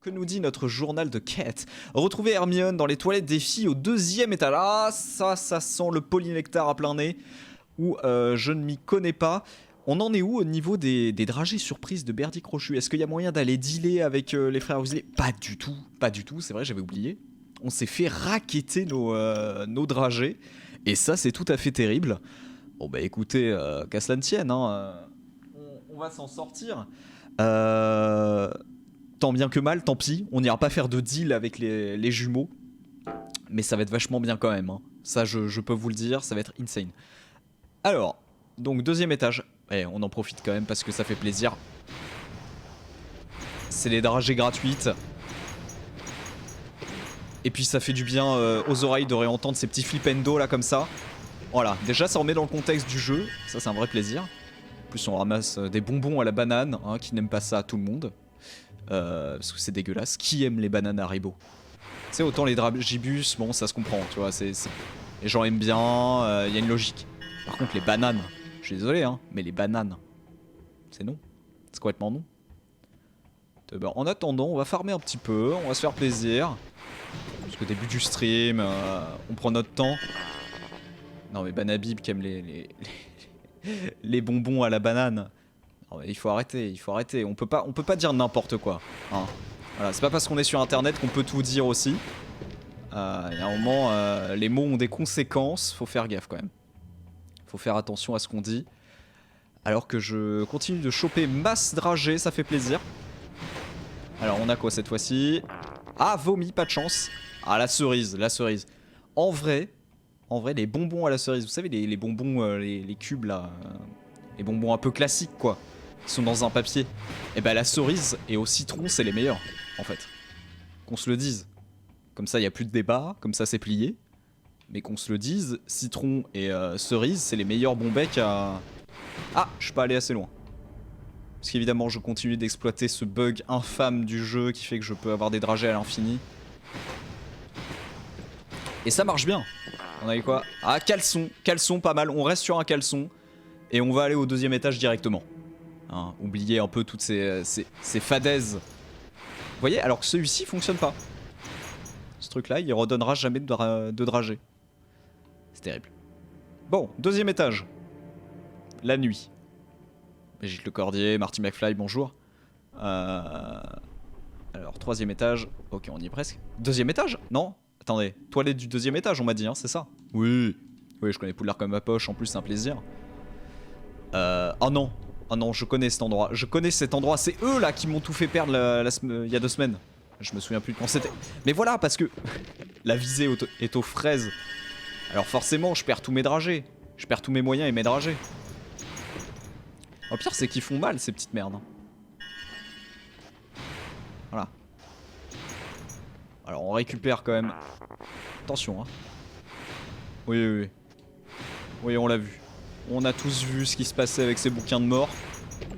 Que nous dit notre journal de quête? Retrouver Hermione dans les toilettes des filles au 2e étage. Ah, ça sent le polynectar à plein nez. Ou je ne m'y connais pas. On en est où au niveau des dragées surprises de Berdy Crochu? Est-ce qu'il y a moyen d'aller dealer avec les frères Weasley? Pas du tout, pas du tout. C'est vrai, j'avais oublié. On s'est fait racketter nos dragées. Et ça, c'est tout à fait terrible. Bon, bah écoutez, qu'à cela ne tienne, hein, on va s'en sortir. Tant bien que mal, tant pis. On n'ira pas faire de deal avec les jumeaux. Mais ça va être vachement bien quand même. Hein. Ça, je peux vous le dire, ça va être insane. Alors, donc 2e étage. Et on en profite quand même parce que ça fait plaisir. C'est les dragées gratuites. Et puis ça fait du bien aux oreilles de réentendre ces petits flippendo là comme ça. Voilà, déjà ça remet dans le contexte du jeu. Ça c'est un vrai plaisir. En plus on ramasse des bonbons à la banane, hein, qui n'aime pas ça à tout le monde. Parce que c'est dégueulasse. Qui aime les bananes Haribo? Tu sais, autant les dragibus, bon ça se comprend, tu vois. Les gens aiment bien, y a une logique. Par contre les bananes, je suis désolé hein, mais les bananes, c'est non. C'est complètement non. Ben, en attendant, on va farmer un petit peu, on va se faire plaisir. Parce qu'au début du stream, on prend notre temps. Non mais Banabib qui aime les bonbons à la banane. Non, il faut arrêter, il faut arrêter. On peut pas dire n'importe quoi. Hein. Voilà, c'est pas parce qu'on est sur internet qu'on peut tout dire aussi. Il y a un moment, les mots ont des conséquences, faut faire gaffe quand même. Faut faire attention à ce qu'on dit. Alors que je continue de choper masse dragée, ça fait plaisir. Alors on a quoi cette fois-ci? Ah, vomi, pas de chance. Ah, la cerise, la cerise. En vrai, les bonbons à la cerise, vous savez, les bonbons, les cubes là, les bonbons un peu classiques quoi, qui sont dans un papier. Et ben la cerise et au citron, c'est les meilleurs, en fait. Qu'on se le dise. Comme ça, il n'y a plus de débat, comme ça c'est plié. Mais qu'on se le dise, citron et cerise, c'est les meilleurs bons becs à... Ah, je suis pas allé assez loin. Parce qu'évidemment, je continue d'exploiter ce bug infâme du jeu qui fait que je peux avoir des dragées à l'infini. Et ça marche bien. On a eu quoi? Ah, caleçon. Caleçon, pas mal. On reste sur un caleçon. Et on va aller au 2e étage directement. Hein, oubliez un peu toutes ces fadaises. Vous voyez? Alors que celui-ci fonctionne pas. Ce truc-là, il redonnera jamais de dragées. C'est terrible. Bon, 2e étage. La nuit. Brigitte Lecordier, Marty McFly, bonjour. Alors, 3e étage. Ok, on y est presque. 2e étage? Non? Attendez, toilette du 2e étage, on m'a dit, hein, c'est ça? Oui. Oui, je connais Poudlard comme ma poche, en plus, c'est un plaisir. Oh non. Oh non, je connais cet endroit. Je connais cet endroit. C'est eux, là, qui m'ont tout fait perdre il y a 2 semaines. Je me souviens plus de quand c'était. Mais voilà, parce que la visée est aux fraises. Alors forcément, je perds tous mes dragées. Je perds tous mes moyens et mes dragées. Au pire, c'est qu'ils font mal, ces petites merdes. Voilà. Alors, on récupère quand même. Attention, hein. Oui, oui, oui. Oui, on l'a vu. On a tous vu ce qui se passait avec ces bouquins de mort.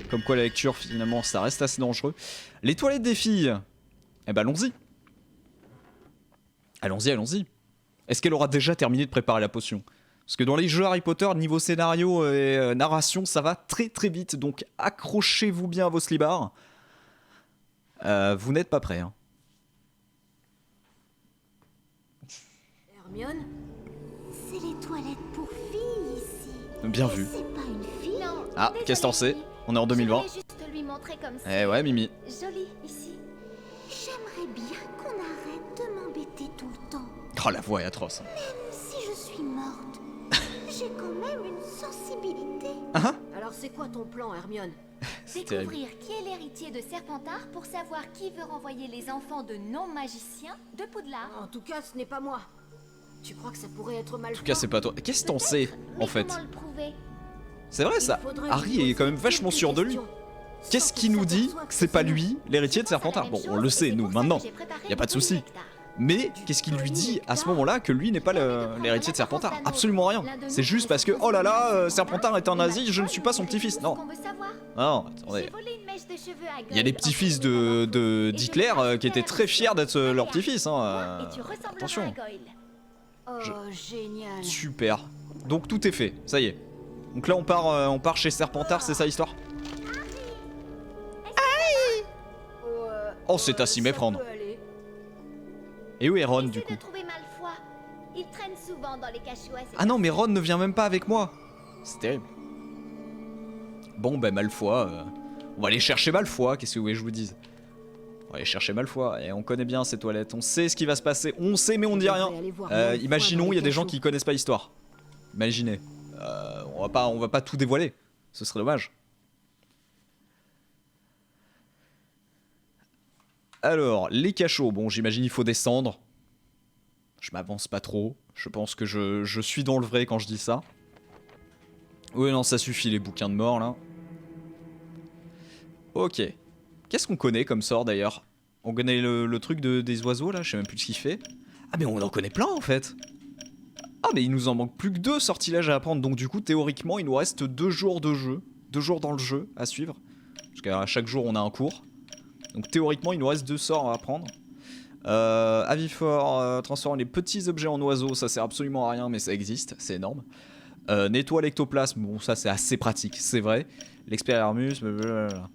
Comme quoi, la lecture, finalement, ça reste assez dangereux. Les toilettes des filles. Eh ben, allons-y. Allons-y, allons-y. Est-ce qu'elle aura déjà terminé de préparer la potion ? Parce que dans les jeux Harry Potter, niveau scénario et narration, ça va très très vite. Donc accrochez-vous bien à vos slibards. Vous n'êtes pas prêts. Hein. Hermione, c'est les toilettes pour filles ici. Bien vu. C'est pas une fille. Non, Ah, qu'est-ce que t'en sais ? On est en 2020. Je voulais juste lui montrer comme ça. Eh ouais, Mimi. Joli ici. J'aimerais bien qu'on arrête de m'embêter tout le temps. Oh, la voix est atroce. Même si je suis morte, j'ai quand même une sensibilité. Ah, Alors c'est quoi ton plan, Hermione? c'est terrible. Découvrir qui est l'héritier de Serpentard pour savoir qui veut renvoyer les enfants de non-magiciens de Poudlard. En tout cas, ce n'est pas moi. Tu crois que ça pourrait être mal? En tout cas, c'est pas toi. Qu'est-ce que t'en sais, en fait? Comment le prouver? C'est vrai, ça. Harry est quand même vachement sûr de lui. Qu'est-ce qui nous dit que c'est pas lui, l'héritier de Serpentard? Bon, on le sait, nous, maintenant. Y a pas de souci. Mais qu'est-ce qu'il lui dit à ce moment-là que lui n'est pas l'héritier de Serpentard? Absolument rien. C'est juste parce que, oh là là, Serpentard est un nazi, je ne suis pas son petit-fils. Non. Non, attendez. Il y a des petits-fils d'Hitler qui étaient très fiers d'être leur petit-fils. Hein. Attention. Oh, génial. Super. Donc tout est fait, ça y est. Donc là on part chez Serpentard, c'est ça l'histoire? Oh, c'est à s'y méprendre. Ça peut aller. Et où est Ron Essaie du coup? de trouver Malfoy. Il traîne souvent dans les cachots. Ah non, mais Ron ne vient même pas avec moi. C'est terrible. Bon, ben Malfoy, on va aller chercher Malfoy, qu'est-ce que vous voulez que je vous dise? On va aller chercher Malfoy, et on connaît bien ces toilettes, on sait ce qui va se passer, on sait mais on dit rien. Imaginons, il y a des gens qui connaissent pas l'histoire. Imaginez. On va pas tout dévoiler, ce serait dommage. Alors, les cachots, bon j'imagine il faut descendre. Je m'avance pas trop, je pense que je suis dans le vrai quand je dis ça. Oui non ça suffit les bouquins de mort là. Ok. Qu'est-ce qu'on connaît comme sort d'ailleurs? On connaît le truc des oiseaux là, je sais même plus ce qu'il fait. Ah mais on en connaît plein en fait. Ah mais il nous en manque plus que 2 sortilèges à apprendre, donc du coup théoriquement il nous reste 2 jours de jeu. 2 jours dans le jeu à suivre. Parce qu'à chaque jour on a un cours. Donc théoriquement il nous reste 2 sorts à apprendre. Avifort, transforme les petits objets en oiseaux, ça sert absolument à rien mais ça existe, c'est énorme. Nettoie l'ectoplasme, bon ça c'est assez pratique, c'est vrai. L'expert Hermus, blablabla.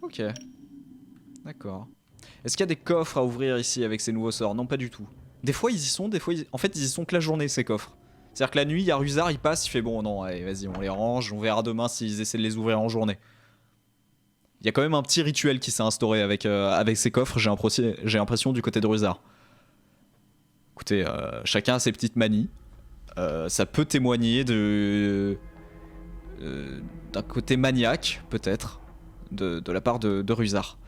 Ok. D'accord. Est-ce qu'il y a des coffres à ouvrir ici avec ces nouveaux sorts? Non, pas du tout. Des fois ils y sont, des fois en fait ils y sont que la journée ces coffres. C'est-à-dire que la nuit, il y a Rusard, il passe, il fait bon non, allez vas-y on les range, on verra demain s'ils essaient de les ouvrir en journée. Il y a quand même un petit rituel qui s'est instauré avec ces coffres, j'ai l'impression du côté de Rusard. Écoutez, chacun a ses petites manies. Ça peut témoigner d'un côté maniaque, peut-être, de la part de Rusard.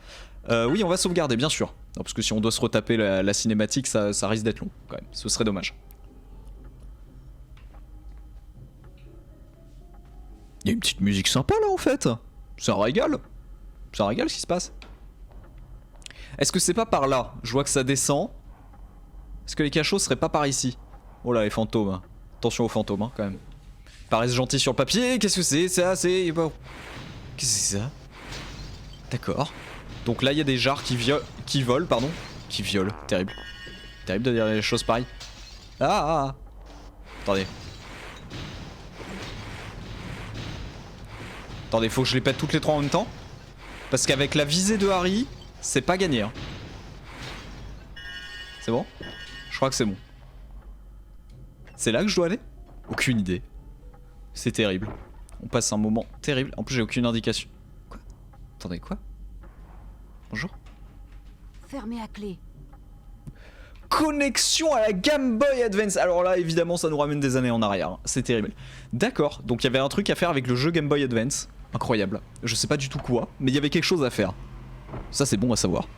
Oui, on va sauvegarder, bien sûr. Non, parce que si on doit se retaper la cinématique, ça risque d'être long, quand même. Ce serait dommage. Il y a une petite musique sympa, là, en fait. C'est un régal. C'est un régal, ce qui se passe. Est-ce que c'est pas par là? Je vois que ça descend. Est-ce que les cachots seraient pas par ici? Oh là, les fantômes. Hein. Attention aux fantômes, hein, quand même. Ils paraissent gentils sur le papier. Qu'est-ce que c'est? Ça, c'est... Qu'est-ce que c'est ça? D'accord. Donc là, il y a des jarres qui volent, pardon. Qui violent. Terrible. Terrible de dire les choses pareilles. Ah. Attendez. Attendez, faut que je les pète toutes les 3 en même temps. Parce qu'avec la visée de Harry, c'est pas gagné. Hein. C'est bon? Je crois que c'est bon. C'est là que je dois aller? Aucune idée. C'est terrible. On passe un moment terrible. En plus, j'ai aucune indication. Quoi? Attendez, quoi? Bonjour? Fermé à clé. Connexion à la Game Boy Advance. Alors là, évidemment, ça nous ramène des années en arrière. Hein. C'est terrible. D'accord, donc il y avait un truc à faire avec le jeu Game Boy Advance. Incroyable. Je sais pas du tout quoi, mais il y avait quelque chose à faire. Ça, c'est bon à savoir.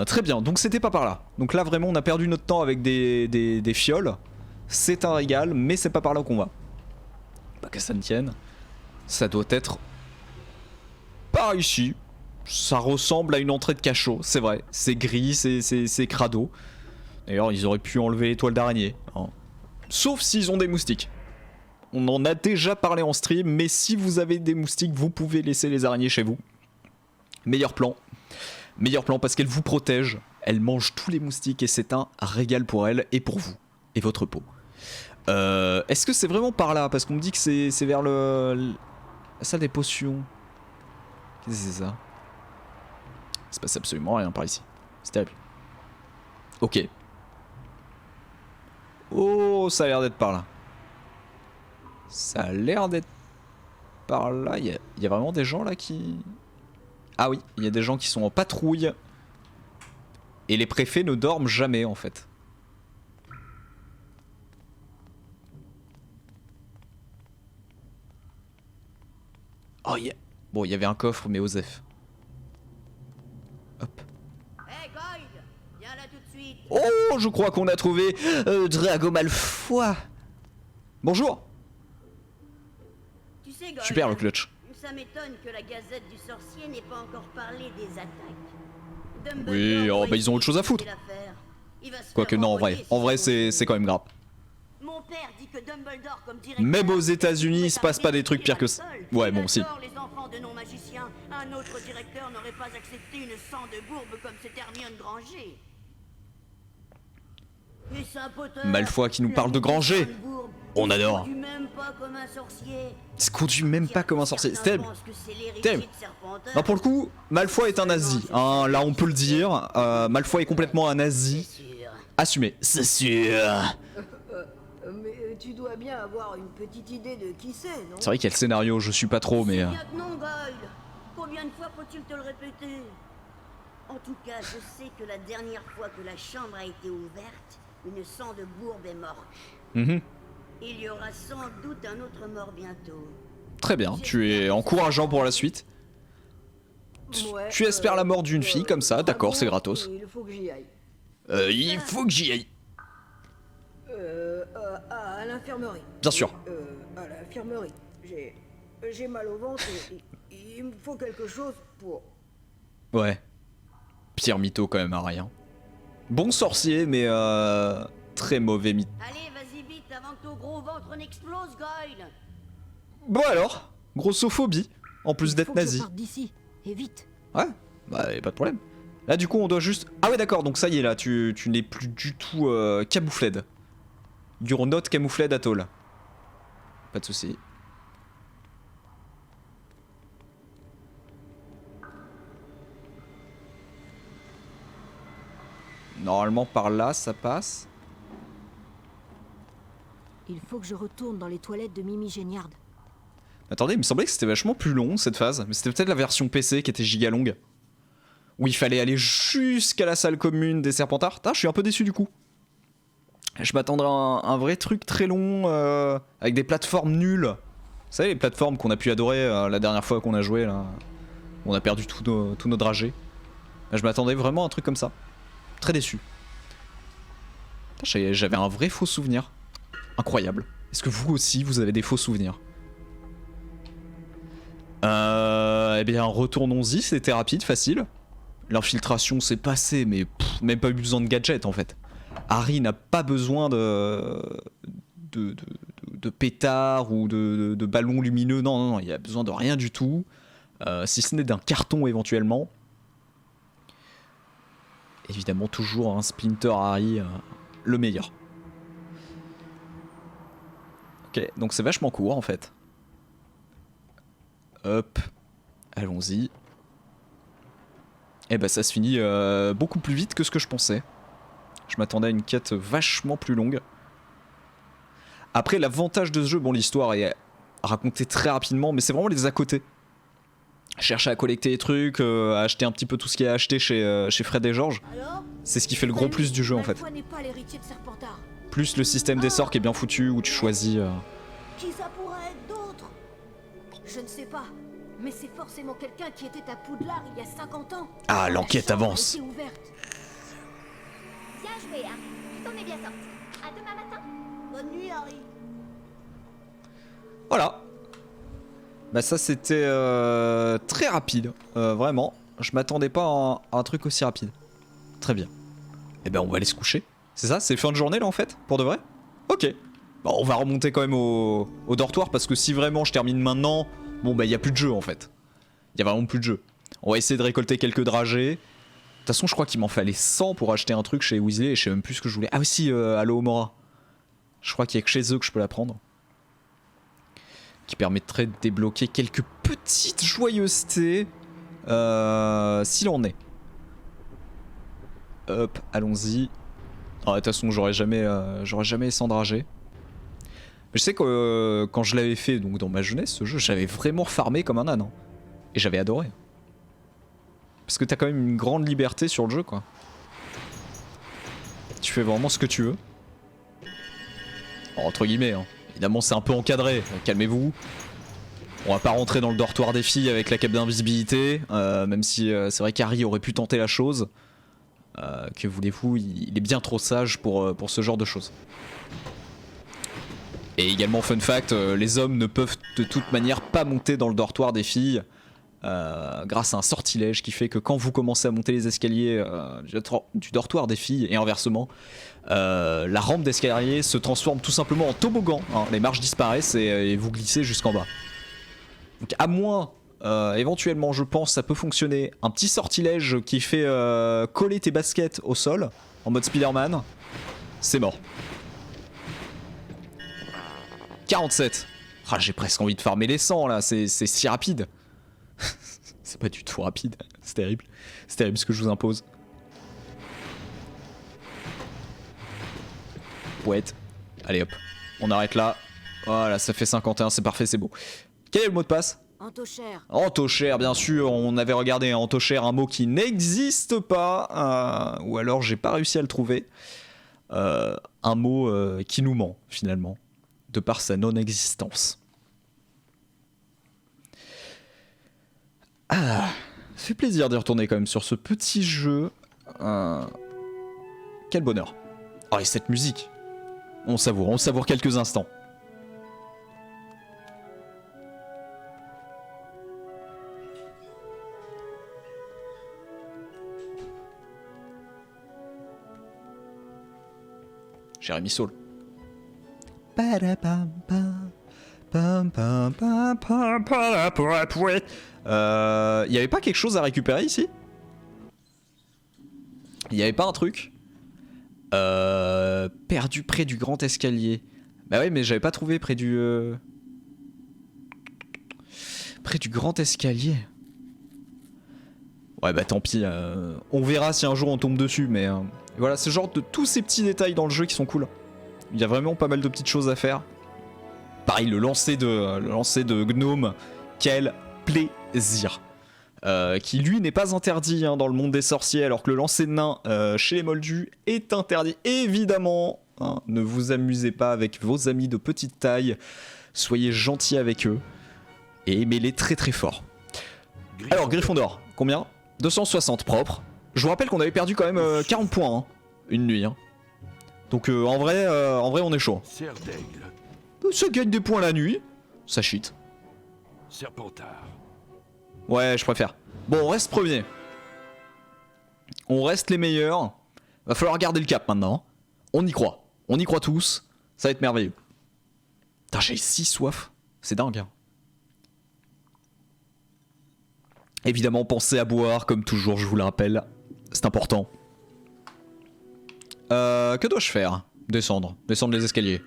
Très bien, donc c'était pas par là. Donc là, vraiment, on a perdu notre temps avec des fioles. C'est un régal, mais c'est pas par là qu'on va. Pas que ça ne tienne. Ça doit être par ici. Ça ressemble à une entrée de cachot, c'est vrai. C'est gris, c'est crado. D'ailleurs, ils auraient pu enlever les toiles d'araignée. Hein. Sauf s'ils ont des moustiques. On en a déjà parlé en stream, mais si vous avez des moustiques, vous pouvez laisser les araignées chez vous. Meilleur plan. Meilleur plan parce qu'elle vous protège. Elle mange tous les moustiques et c'est un régal pour elle et pour vous. Et votre peau. Est-ce que c'est vraiment par là? Parce qu'on me dit que c'est vers la salle des potions. Qu'est-ce que c'est ça? Il se passe absolument rien par ici. C'est terrible. Ok. Oh, ça a l'air d'être par là. Ça a l'air d'être par là. Il y a vraiment des gens là qui... Ah oui, il y a des gens qui sont en patrouille. Et les préfets ne dorment jamais en fait. Oh, bon, il y avait un coffre, mais Osef. Hop. Hey Goyd, viens là tout de suite. Oh, je crois qu'on a trouvé Drago Malfoy. Bonjour. Tu sais, Goyd, Super le clutch. ça m'étonne que la Gazette du Sorcier n'ait pas encore parlé des attaques. Oui, oh, bah ils ont autre chose à foutre. Quoique non, en vrai c'est quand même grave. Mon père dit que Dumbledore comme directeur... Même aux États-Unis, il se passe pas des trucs pires que ça. Ouais, bon, si. Les enfants de non-magiciens, un autre directeur n'aurait pas accepté une sang de bourbe comme cet Hermione Granger. Et Saint-Potter, Malfoy qui nous parle de Granger. On adore. Il se conduit même pas comme un sorcier. Il se conduit même pas comme un sorcier. C'est terrible. Certains pensent que c'est l'héritier Terrible. de Serpentard. Non, pour le coup, Malfoy est un nazi. Hein, là, on peut le dire. Malfoy est complètement un C'est nazi. sûr. Assumé. C'est sûr. Mais tu dois bien avoir une petite idée de qui c'est, non? C'est vrai qu'il y a le scénario, je suis pas trop, mais. C'est bien que non, Goyle. Combien de fois faut-il te le répéter? En tout cas, je sais que la dernière fois que la chambre a été ouverte, une sang de bourbe est morte. Mhm. Il y aura sans doute un autre mort bientôt. Très bien, tu es encourageant pour la suite. Ouais, Tu espères la mort d'une fille comme ça, d'accord, c'est gratos. Il faut que j'y aille. Il faut que j'y aille. À l'infirmerie. Bien sûr. À l'infirmerie. J'ai mal au ventre et il me faut quelque chose pour... Ouais. Pire mytho quand même à rien. Bon sorcier, mais très mauvais mytho. Allez, vas-y vite avant que ton gros ventre n'explose, Goyle. Bon alors, grossophobie, en plus Il d'être faut que je nazi. parte d'ici, et vite. Ouais, bah y a pas de problème. Là du coup on doit juste... Ah ouais d'accord, donc ça y est là, tu n'es plus du tout camoufled. You're not camoufled at all. Pas de soucis. Normalement par là ça passe. Il faut que je retourne dans les toilettes de Mimi Géniard. Attendez, il me semblait que c'était vachement plus long cette phase, mais c'était peut-être la version PC qui était giga longue. Où il fallait aller jusqu'à la salle commune des Serpentards. Putain, je suis un peu déçu du coup. Je m'attendrais à un vrai truc très long, avec des plateformes nulles. Vous savez, les plateformes qu'on a pu adorer la dernière fois qu'on a joué, là. On a perdu tout nos dragées. Je m'attendais vraiment à un truc comme ça. Très déçu. Putain, j'avais un vrai faux souvenir. Incroyable. Est-ce que vous aussi, vous avez des faux souvenirs? Eh bien, retournons-y, c'était rapide, facile. L'infiltration s'est passée, mais même pas eu besoin de gadget en fait. Harry n'a pas besoin de pétards ou de ballons lumineux, non, il a besoin de rien du tout. Si ce n'est d'un carton éventuellement. Évidemment, toujours un Splinter Harry, le meilleur. Ok, donc c'est vachement court en fait. Hop, allons-y. Et bah ça se finit beaucoup plus vite que ce que je pensais. Je m'attendais à une quête vachement plus longue. Après l'avantage de ce jeu, bon l'histoire est racontée très rapidement, mais c'est vraiment les à côté. Chercher à collecter les trucs, à acheter un petit peu tout ce qu'il y a à acheter chez Fred et George. Alors? C'est ce qui fait le gros plus du jeu en fait. Malfoy n'est pas l'héritier de Serpentard. Plus le système des sorts qui est bien foutu, où tu choisis... Qui ça pourrait être d'autre? Je ne sais pas. Mais c'est forcément quelqu'un qui était à Poudlard il y a 50 ans. Ah, La l'enquête chambre avance. était ouverte. Bien joué, Harry. Tu t'en es bien sorti. À demain matin. Bonne nuit, Harry. Voilà. Bah ça c'était très rapide, vraiment. Je m'attendais pas à un truc aussi rapide. Très bien. Et ben on va aller se coucher. C'est ça? C'est fin de journée là en fait? Pour de vrai? Ok. Bon, on va remonter quand même au dortoir parce que si vraiment je termine maintenant, bon bah il y a plus de jeu en fait. Il y a vraiment plus de jeu. On va essayer de récolter quelques dragées. De toute façon je crois qu'il m'en fallait 100 pour acheter un truc chez Weasley et je sais même plus ce que je voulais. Ah aussi Allo Mora. Je crois qu'il y a que chez eux que je peux la prendre. Qui permettrait de débloquer quelques petites joyeusetés. S'il en est. Hop, allons-y. Ah, de toute façon, j'aurais jamais 100 dragées. Mais je sais que quand je l'avais fait donc dans ma jeunesse, ce jeu, j'avais vraiment farmé comme un âne. Hein. Et j'avais adoré. Parce que t'as quand même une grande liberté sur le jeu, quoi. Tu fais vraiment ce que tu veux. Alors, entre guillemets, hein. Évidemment, c'est un peu encadré. Calmez-vous. On va pas rentrer dans le dortoir des filles avec la cape d'invisibilité. Même si c'est vrai qu'Harry aurait pu tenter la chose. Que voulez-vous, il est bien trop sage pour ce genre de choses. Et également, fun fact, les hommes ne peuvent de toute manière pas monter dans le dortoir des filles. Grâce à un sortilège qui fait que quand vous commencez à monter les escaliers du dortoir des filles et inversement, la rampe d'escalier se transforme tout simplement en toboggan, hein. Les marches disparaissent et vous glissez jusqu'en bas. Donc à moins, éventuellement je pense ça peut fonctionner, un petit sortilège qui fait coller tes baskets au sol en mode Spider-Man. C'est mort. 47. Ah, j'ai presque envie de farmer les 100 là, c'est si rapide. C'est pas du tout rapide, c'est terrible. C'est terrible ce que je vous impose. Ouais. Allez hop, on arrête là. Voilà, ça fait 51, c'est parfait, c'est beau. Quel est le mot de passe? Antochère. Antochère, bien sûr, on avait regardé Antochère, un mot qui n'existe pas, ou alors j'ai pas réussi à le trouver. Un mot qui nous ment, finalement, de par sa non-existence. Ah, ça fait plaisir d'y retourner quand même sur ce petit jeu. Quel bonheur. Oh, et cette musique. On savoure quelques instants. Jérémy Saul. Y avait pas quelque chose à récupérer ici? Y avait pas un truc? Perdu près du grand escalier. Bah ouais, mais j'avais pas trouvé près du grand escalier. Ouais, bah tant pis. On verra si un jour on tombe dessus, mais voilà, c'est genre de tous ces petits détails dans le jeu qui sont cool. Il y a vraiment pas mal de petites choses à faire. Pareil, le lancer de gnome, quel plaisir. Qui lui n'est pas interdit hein, dans le monde des sorciers, alors que le lancer de nain chez les moldus est interdit. Évidemment, hein, ne vous amusez pas avec vos amis de petite taille, soyez gentils avec eux et aimez-les très très fort. Alors, Gryffondor, combien? 260 propre. Je vous rappelle qu'on avait perdu quand même 40 points, hein, une nuit. Hein. Donc en vrai, on est chaud. Ça gagne des points la nuit, ça cheat. Serpentard. Ouais, je préfère. Bon, on reste premier. On reste les meilleurs. Va falloir garder le cap maintenant. On y croit. On y croit tous. Ça va être merveilleux. Putain, j'ai si soif. C'est dingue. Hein. Évidemment, pensez à boire, comme toujours, je vous le rappelle. C'est important. Que dois-je faire? Descendre. Descendre les escaliers.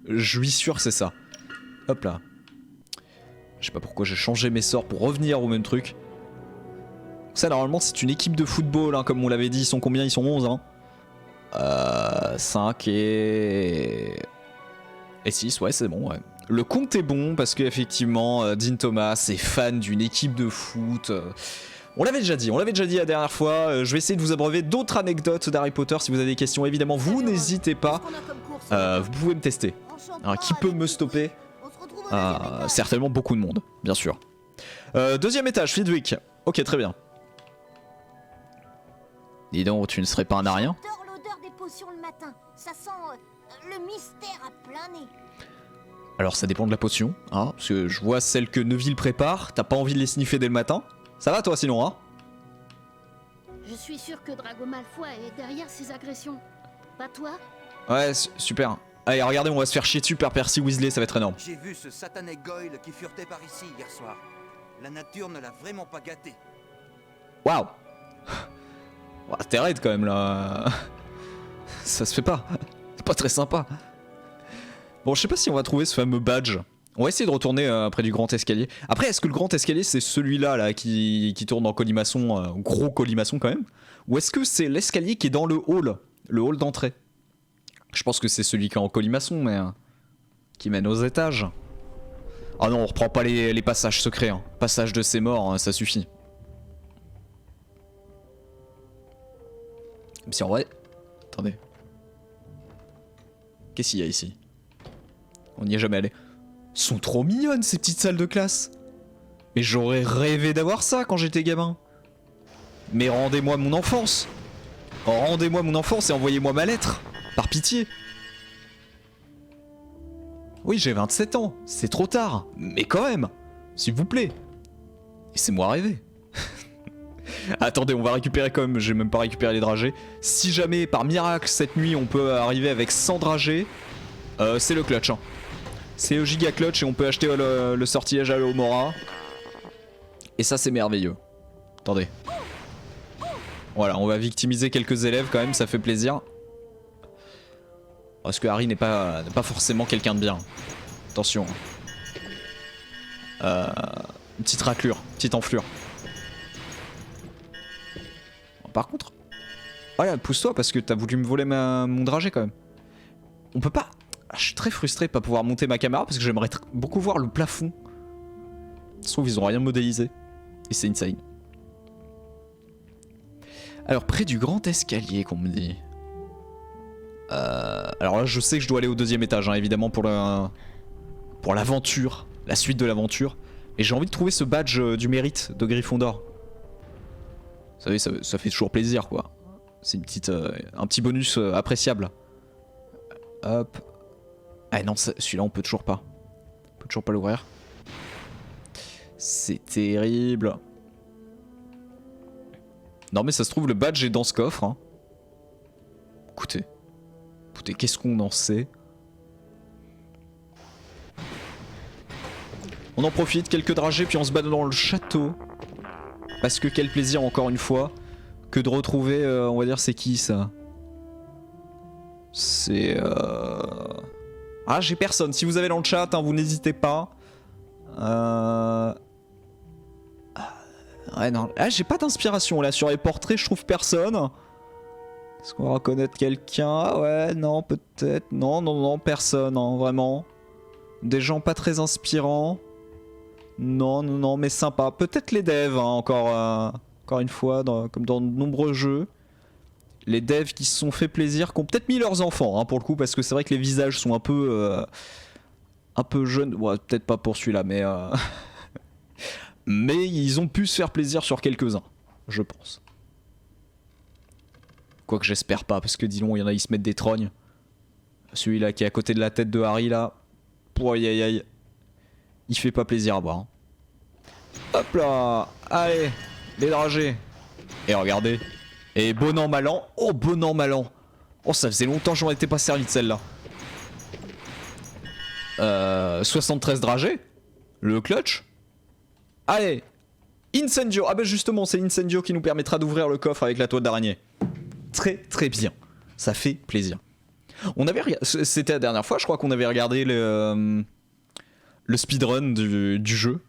Je suis sûr que c'est ça. Hop là. Je sais pas pourquoi j'ai changé mes sorts pour revenir au même truc. Ça, normalement, c'est une équipe de football, hein, comme on l'avait dit. Ils sont combien? Ils sont 11, hein. 5 et 6, ouais, c'est bon, ouais. Le compte est bon, parce qu'effectivement, Dean Thomas est fan d'une équipe de foot. On l'avait déjà dit la dernière fois. Je vais essayer de vous abreuver d'autres anecdotes d'Harry Potter. Si vous avez des questions, évidemment, vous n'hésitez pas. Vous pouvez me tester. Alors, qui peut me stopper? Certainement beaucoup de monde, bien sûr. Deuxième étage, Flitwick. Ok, très bien. Dis donc, tu ne serais pas un arien? J'adore l'odeur des potions le matin. Ça sent le mystère à plein nez. Alors ça dépend de la potion, hein, parce que je vois celle que Neville prépare, t'as pas envie de les sniffer dès le matin? Ça va toi sinon, hein? Je suis sûr que Drago Malfoy est derrière ces agressions. Pas toi? Ouais, super. Allez, regardez, on va se faire chier dessus par Percy Weasley, ça va être énorme. J'ai vu ce satané Goyle qui furetait par ici hier soir. La nature ne l'a vraiment pas gâté. Waouh. T'es raide quand même là. Ça se fait pas. C'est pas très sympa. Bon, je sais pas si on va trouver ce fameux badge. On va essayer de retourner près du grand escalier. Après, est-ce que le grand escalier c'est celui-là là, qui tourne en colimaçon, gros colimaçon quand même? Ou est-ce que c'est l'escalier qui est dans le hall d'entrée? Je pense que c'est celui qui est en colimaçon, mais qui mène aux étages. Ah non, on reprend pas les passages secrets. Hein. Passage de ces morts, hein, ça suffit. Même si en vrai... Attendez. Qu'est-ce qu'il y a ici? On n'y est jamais allé. Sont trop mignonnes ces petites salles de classe. Mais j'aurais rêvé d'avoir ça quand j'étais gamin. Mais rendez-moi mon enfance. Rendez-moi mon enfance et envoyez-moi ma lettre. Par pitié. Oui, j'ai 27 ans. C'est trop tard. Mais quand même. S'il vous plaît. Laissez-moi rêver. Attendez, on va récupérer quand même. J'ai même pas récupéré les dragées. Si jamais, par miracle, cette nuit, on peut arriver avec 100 dragées, c'est le clutch. Hein. C'est le giga clutch et on peut acheter le sortilège à l'Omora. Et ça, c'est merveilleux. Attendez. Voilà, on va victimiser quelques élèves quand même, ça fait plaisir. Parce que Harry n'est pas forcément quelqu'un de bien. Attention. Une petite raclure, petite enflure. Par contre... Voilà, pousse-toi parce que t'as voulu me voler mon dragée quand même. On peut pas... Je suis très frustré de pas pouvoir monter ma caméra parce que j'aimerais beaucoup voir le plafond. Ça se trouve ils ont rien modélisé. Et c'est insane. Alors près du grand escalier qu'on me dit. Alors là je sais que je dois aller au 2e étage hein, évidemment pour l'aventure. La suite de l'aventure. Et j'ai envie de trouver ce badge du mérite de Gryffondor. Vous savez ça fait toujours plaisir quoi. C'est une petite, un petit bonus appréciable. Hop. Ah non, celui-là on peut toujours pas. On peut toujours pas l'ouvrir. C'est terrible. Non mais ça se trouve le badge est dans ce coffre. Hein. Écoutez, qu'est-ce qu'on en sait? On en profite, quelques dragées puis on se bat dans le château. Parce que quel plaisir encore une fois que de retrouver, on va dire c'est qui ça? C'est... Ah j'ai personne, si vous avez dans le chat, hein, vous n'hésitez pas. Ouais non, ah j'ai pas d'inspiration là sur les portraits, je trouve personne. Est-ce qu'on va reconnaître quelqu'un? Ah ouais, non peut-être, non, personne, hein, vraiment. Des gens pas très inspirants. Non, mais sympa. Peut-être les devs, hein, encore une fois, comme dans de nombreux jeux. Les devs qui se sont fait plaisir, qui ont peut-être mis leurs enfants, hein, pour le coup, parce que c'est vrai que les visages sont un peu jeunes. Ouais, peut-être pas pour celui-là, mais... mais ils ont pu se faire plaisir sur quelques-uns, je pense. Quoique j'espère pas, parce que dis donc, il y en a, ils se mettent des trognes. Celui-là qui est à côté de la tête de Harry, là. Aïe aïe. Il fait pas plaisir à voir. Hein. Hop là. Allez, les dragées. Et regardez. Et bon an, mal an. Oh, bon an, mal an. Oh, ça faisait longtemps que j'en étais pas servi de celle-là. 73 dragées. Le clutch. Allez. Incendio. Ah bah justement, c'est l'Incendio qui nous permettra d'ouvrir le coffre avec la toile d'araignée. Très bien. Ça fait plaisir. On avait c'était la dernière fois, je crois qu'on avait regardé le speedrun du jeu.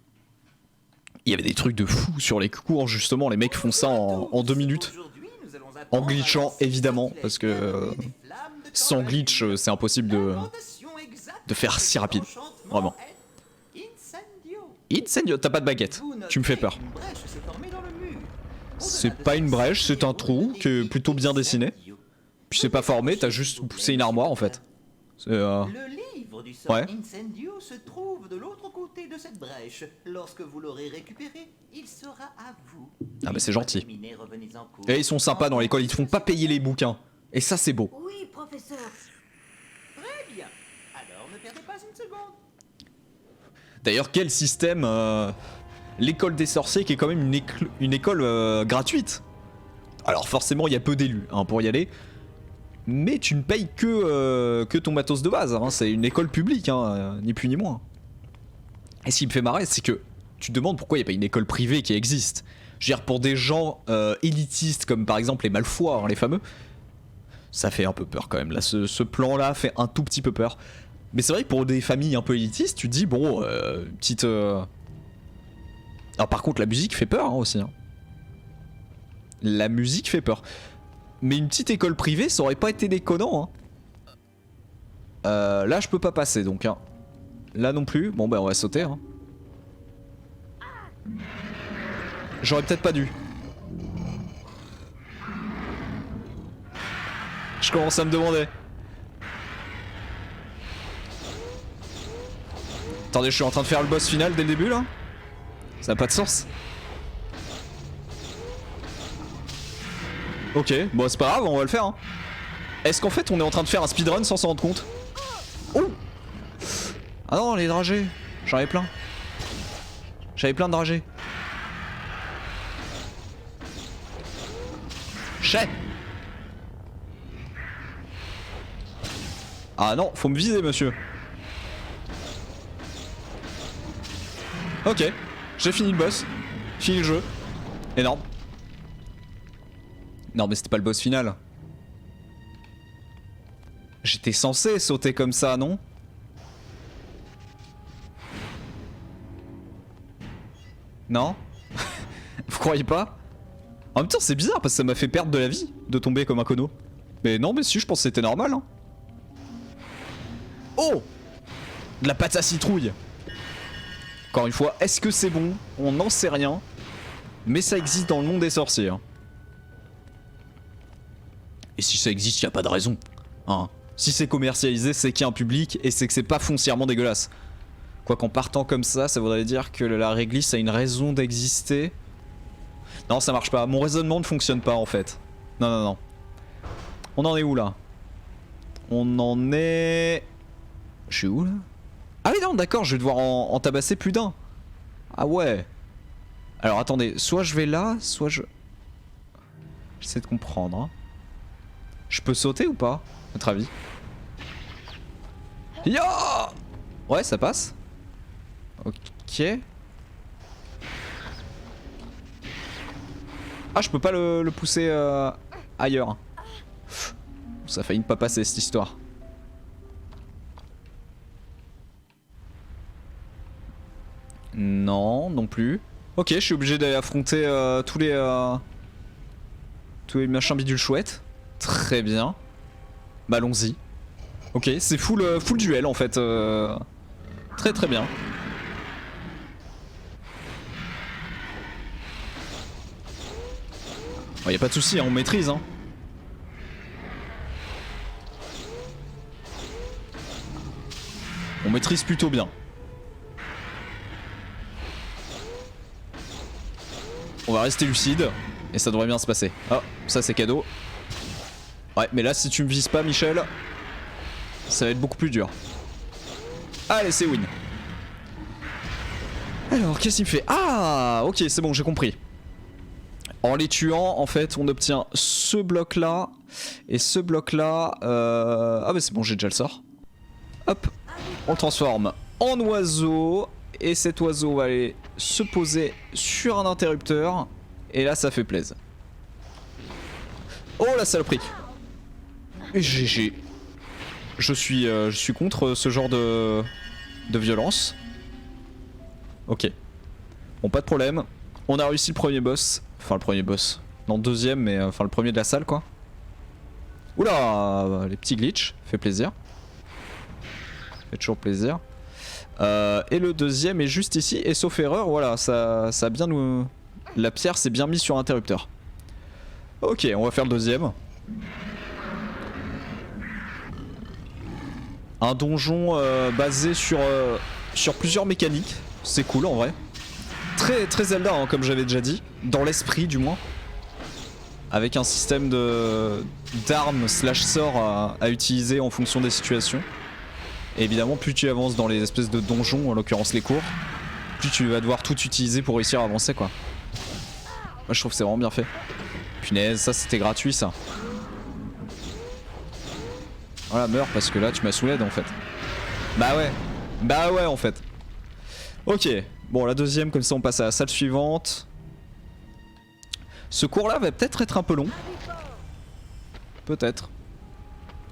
Il y avait des trucs de fou sur les cours, justement. Les mecs font ça en 2 minutes. En glitchant, évidemment, parce que sans glitch, c'est impossible de faire si rapide. Vraiment. Incendio, t'as pas de baguette. Tu me fais peur. C'est pas une brèche, c'est un trou qui est plutôt bien dessiné. Puis c'est pas formé, t'as juste poussé une armoire en fait. Le livre du sort ouais. Incendio se trouve de l'autre côté de cette brèche. Lorsque vous l'aurez récupéré, il sera à vous. Ah bah c'est gentil. Et ils sont sympas dans l'école, ils te font pas payer les bouquins. Et ça c'est beau. Oui, professeur. Très bien. Alors ne perdez pas une seconde. D'ailleurs quel système l'école des sorciers qui est quand même une école gratuite. Alors forcément il y a peu d'élus hein, pour y aller. Mais tu ne payes que ton matos de base, hein. C'est une école publique, hein, ni plus ni moins. Et ce qui me fait marrer, c'est que tu te demandes pourquoi il n'y a pas une école privée qui existe. Je veux dire, pour des gens élitistes, comme par exemple les Malfoy, hein, les fameux, ça fait un peu peur quand même. Là, ce plan-là fait un tout petit peu peur. Mais c'est vrai que pour des familles un peu élitistes, tu te dis, bon, petite... Alors par contre, la musique fait peur hein, aussi. Hein. La musique fait peur. Mais une petite école privée, ça aurait pas été déconnant. Hein. Là, je peux pas passer, donc. Hein. Là non plus. Bon, bah, on va sauter. Hein. J'aurais peut-être pas dû. Je commence à me demander. Attendez, je suis en train de faire le boss final dès le début, là. Ça n'a pas de sens. Ok, bon c'est pas grave, on va le faire hein. Est-ce qu'en fait on est en train de faire un speedrun sans s'en rendre compte? Oh! Ah non, les dragées, j'en avais plein. J'avais plein de dragées. Chais! Ah non, faut me viser monsieur. Ok, j'ai fini le boss. Fini le jeu. Énorme. Non mais c'était pas le boss final. J'étais censé sauter comme ça, non? Non? Vous croyez pas? En même temps, c'est bizarre parce que ça m'a fait perdre de la vie de tomber comme un cono. Mais non, mais si, je pense que c'était normal. Hein. Oh! De la pâte à citrouille. Encore une fois, est-ce que c'est bon? On n'en sait rien. Mais ça existe dans le monde des sorciers. Hein. Et si ça existe, y a pas de raison. Hein. Si c'est commercialisé, c'est qu'il y a un public et c'est que c'est pas foncièrement dégueulasse. Quoi qu'en partant comme ça voudrait dire que la réglisse a une raison d'exister. Non, ça marche pas. Mon raisonnement ne fonctionne pas en fait. Non, non, non. On en est où là? On en est... Je suis où là? Ah oui non, d'accord, je vais devoir en tabasser plus d'un. Ah ouais. Alors attendez, soit je vais là, soit je... J'essaie de comprendre. Hein. Je peux sauter ou pas, à votre avis? Yo! Ouais, ça passe. Ok. Ah, je peux pas le pousser ailleurs. Ça a failli ne pas passer cette histoire. Non, non plus. Ok, je suis obligé d'aller affronter tous les machins bidules chouettes. Très bien. Bah allons-y. Ok, c'est full duel en fait. Très très bien. Bon, y a pas de souci, hein, on maîtrise. Hein. On maîtrise plutôt bien. On va rester lucide et ça devrait bien se passer. Oh, ça c'est cadeau. Ouais, mais là si tu me vises pas, Michel, ça va être beaucoup plus dur. Allez, c'est win. Alors, qu'est-ce qu'il me fait? Ah, ok, c'est bon, j'ai compris. En les tuant, en fait, on obtient ce bloc-là et ce bloc-là. Ah bah c'est bon, j'ai déjà le sort. Hop, on le transforme en oiseau et cet oiseau va aller se poser sur un interrupteur et là, ça fait plaisir. Oh la saloperie! Et GG. Je suis contre ce genre de violence. Ok. Bon, pas de problème. On a réussi le premier boss. Enfin, le premier boss. Non, le deuxième, mais enfin le premier de la salle, quoi. Oula, les petits glitches. Fait plaisir. Fait toujours plaisir. Et le deuxième est juste ici. Et sauf erreur, voilà, ça a bien nous... La pierre s'est bien mise sur interrupteur. Ok, on va faire le deuxième. Un donjon basé sur plusieurs mécaniques. C'est cool en vrai. Très Zelda, hein, comme j'avais déjà dit. Dans l'esprit du moins. Avec un système d'armes slash sorts à utiliser en fonction des situations. Et évidemment, plus tu avances dans les espèces de donjons, en l'occurrence les cours, plus tu vas devoir tout utiliser pour réussir à avancer, quoi. Moi je trouve que c'est vraiment bien fait. Punaise, ça c'était gratuit ça. Voilà, meurs parce que là tu m'as saoulé en fait. Bah ouais en fait. Ok, bon la deuxième, comme ça on passe à la salle suivante. Ce cours là va peut-être être un peu long. Peut-être.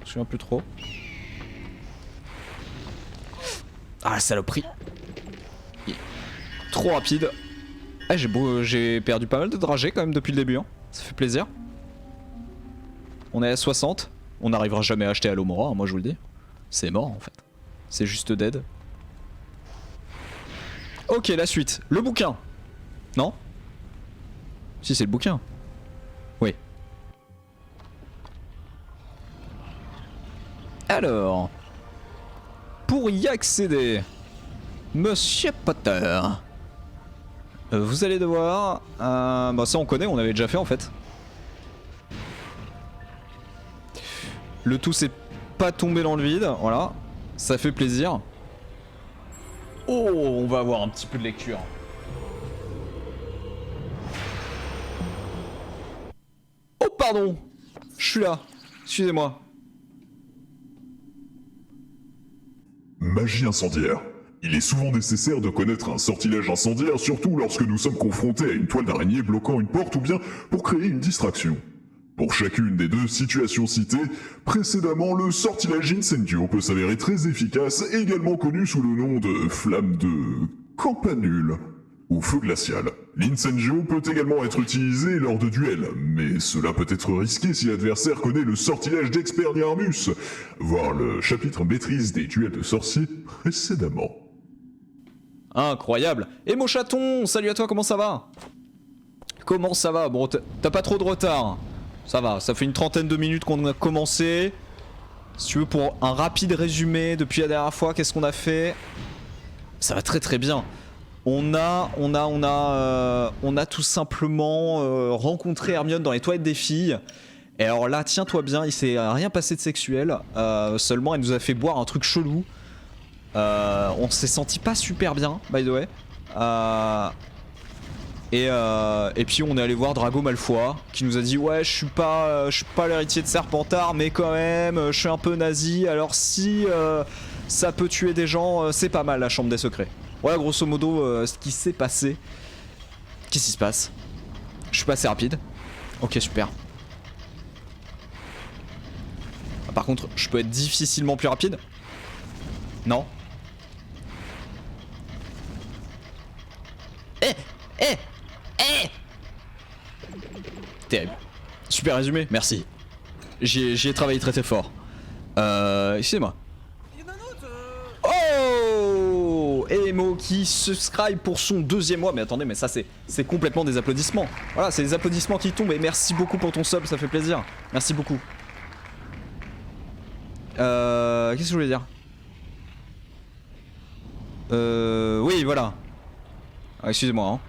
Je me souviens plus trop. Ah la saloperie. Trop rapide. Ah, j'ai perdu pas mal de dragées quand même depuis le début, hein. Ça fait plaisir. On est à 60. On n'arrivera jamais à acheter Alomora, hein, moi je vous le dis. C'est mort en fait. C'est juste dead. Ok, la suite. Le bouquin. Non? Si, c'est le bouquin. Oui. Alors. Pour y accéder, Monsieur Potter, vous allez devoir... bah ça on connaît, on avait déjà fait en fait. Le tout c'est pas tomber dans le vide, voilà. Ça fait plaisir. Oh, on va avoir un petit peu de lecture. Oh pardon, je suis là, excusez-moi. Magie incendiaire. Il est souvent nécessaire de connaître un sortilège incendiaire, surtout lorsque nous sommes confrontés à une toile d'araignée bloquant une porte ou bien pour créer une distraction. Pour chacune des deux situations citées précédemment, le sortilège Incendio peut s'avérer très efficace, également connu sous le nom de flamme de campanule ou feu glacial. L'Incendio peut également être utilisé lors de duels, mais cela peut être risqué si l'adversaire connaît le sortilège d'Expelliarmus, voir le chapitre maîtrise des duels de sorciers précédemment. Incroyable. Et mon chaton, salut à toi, comment ça va? Comment ça va? Bon, t'as pas trop de retard. Ça va, ça fait une trentaine de minutes qu'on a commencé. Si tu veux, pour un rapide résumé, depuis la dernière fois, qu'est-ce qu'on a fait? Ça va très très bien. On a tout simplement rencontré Hermione dans les toilettes des filles. Et alors là, tiens-toi bien, il s'est rien passé de sexuel. Seulement, elle nous a fait boire un truc chelou. On s'est senti pas super bien, by the way. Et puis on est allé voir Drago Malfoy, qui nous a dit ouais, je suis pas l'héritier de Serpentard, mais quand même, je suis un peu nazi. Alors si ça peut tuer des gens, c'est pas mal la chambre des secrets. Voilà grosso modo ce qui s'est passé. Qu'est-ce qui se passe? Je suis pas assez rapide. Ok, super. Par contre, je peux être difficilement plus rapide? Non. Terrible. Super résumé, merci. J'y ai travaillé très très fort. Excusez-moi. Oh, Emo qui subscribe pour son 2e mois. Mais attendez, mais ça c'est complètement des applaudissements. Voilà, c'est des applaudissements qui tombent. Et merci beaucoup pour ton sub, ça fait plaisir. Merci beaucoup. Qu'est-ce que je voulais dire? Oui, voilà. Ah, excusez-moi, hein.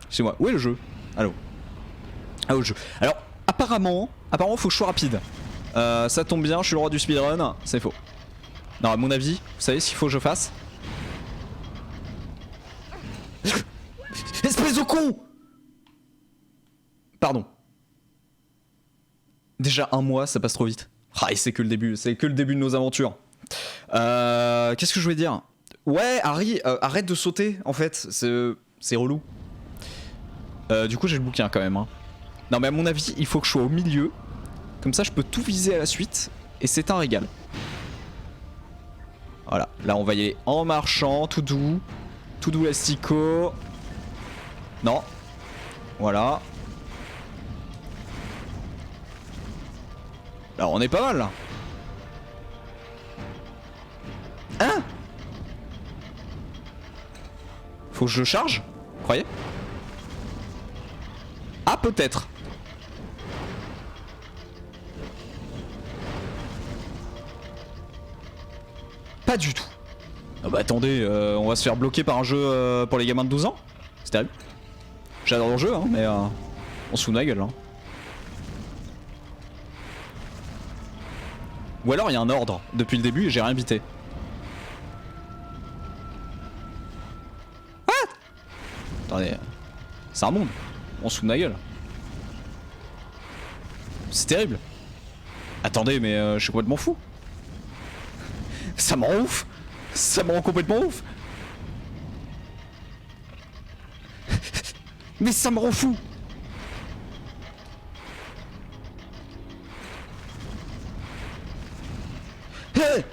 Excusez-moi. Où est le jeu? Allô? Ah, où est le jeu? Alors, apparemment, faut que je sois rapide. Ça tombe bien, je suis le roi du speedrun. C'est faux. Non, à mon avis, vous savez ce qu'il faut que je fasse? Espèce de con! Pardon. Déjà un mois, ça passe trop vite. Ah, et c'est que le début de nos aventures. Qu'est-ce que je voulais dire? Ouais, Harry, arrête de sauter, en fait, c'est relou. Du coup, j'ai le bouquin quand même. Hein. Non, mais à mon avis, il faut que je sois au milieu. Comme ça, je peux tout viser à la suite. Et c'est un régal. Voilà, là, on va y aller en marchant, tout doux. Tout doux, l'astico. Non. Voilà. Alors, on est pas mal, là. Hein? Faut que je charge? Vous croyez? Ah, peut-être. Pas du tout. Ah bah attendez, on va se faire bloquer par un jeu pour les gamins de 12 ans? C'est terrible. J'adore le jeu, hein, mais on se fout de ma gueule. Hein. Ou alors il y a un ordre depuis le début et j'ai rien bité. Ah! Attendez, c'est un monde. On se fout de ma gueule. C'est terrible. Attendez, mais je suis complètement fou. Ça me rend ouf. Ça me rend complètement ouf. Mais ça me rend fou. Hey!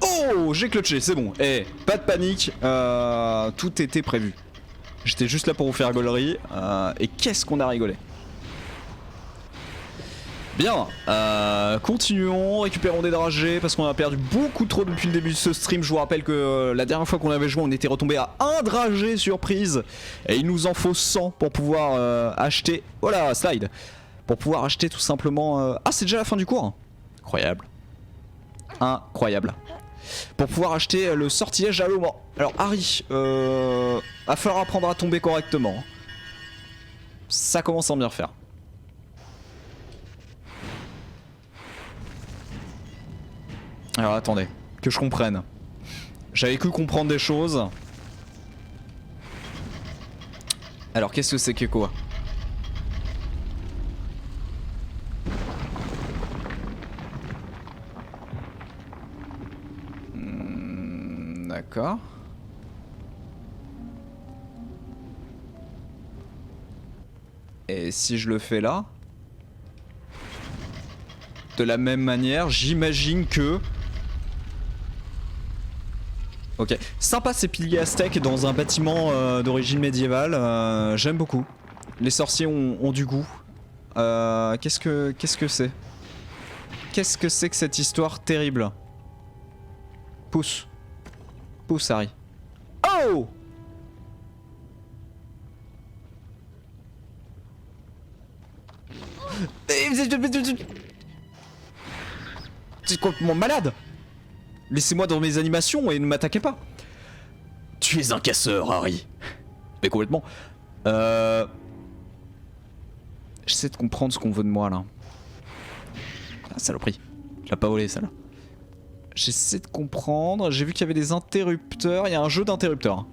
Oh, j'ai clutché, c'est bon. Eh, pas de panique. Tout était prévu. J'étais juste là pour vous faire rigolerie. Et qu'est-ce qu'on a rigolé. Bien, continuons, récupérons des dragées parce qu'on a perdu beaucoup trop depuis le début de ce stream. Je vous rappelle que la dernière fois qu'on avait joué, on était retombé à 1 dragée surprise. Et il nous en faut 100 pour pouvoir acheter... Voilà, slide. Pour pouvoir acheter tout simplement... Ah, c'est déjà la fin du cours? Incroyable. Incroyable. Pour pouvoir acheter le sortilège à l'eau. Alors Harry, va falloir apprendre à tomber correctement. Ça commence à bien faire. Alors attendez, que je comprenne. J'avais cru comprendre des choses. Alors qu'est-ce que c'est que quoi? D'accord. Et si je le fais là? De la même manière, j'imagine que... Ok. Sympa ces piliers aztèques dans un bâtiment d'origine médiévale. J'aime beaucoup. Les sorciers ont du goût. Qu'est-ce que c'est? Qu'est-ce que c'est que cette histoire terrible? Pousse. Pousse, Harry. Oh! C'est complètement malade. Laissez-moi dans mes animations et ne m'attaquez pas. Tu es un casseur, Harry. Mais complètement. J'essaie de comprendre ce qu'on veut de moi là. Ah, saloperie. Je l'ai pas volé celle-là. J'essaie de comprendre. J'ai vu qu'il y avait des interrupteurs. Il y a un jeu d'interrupteurs.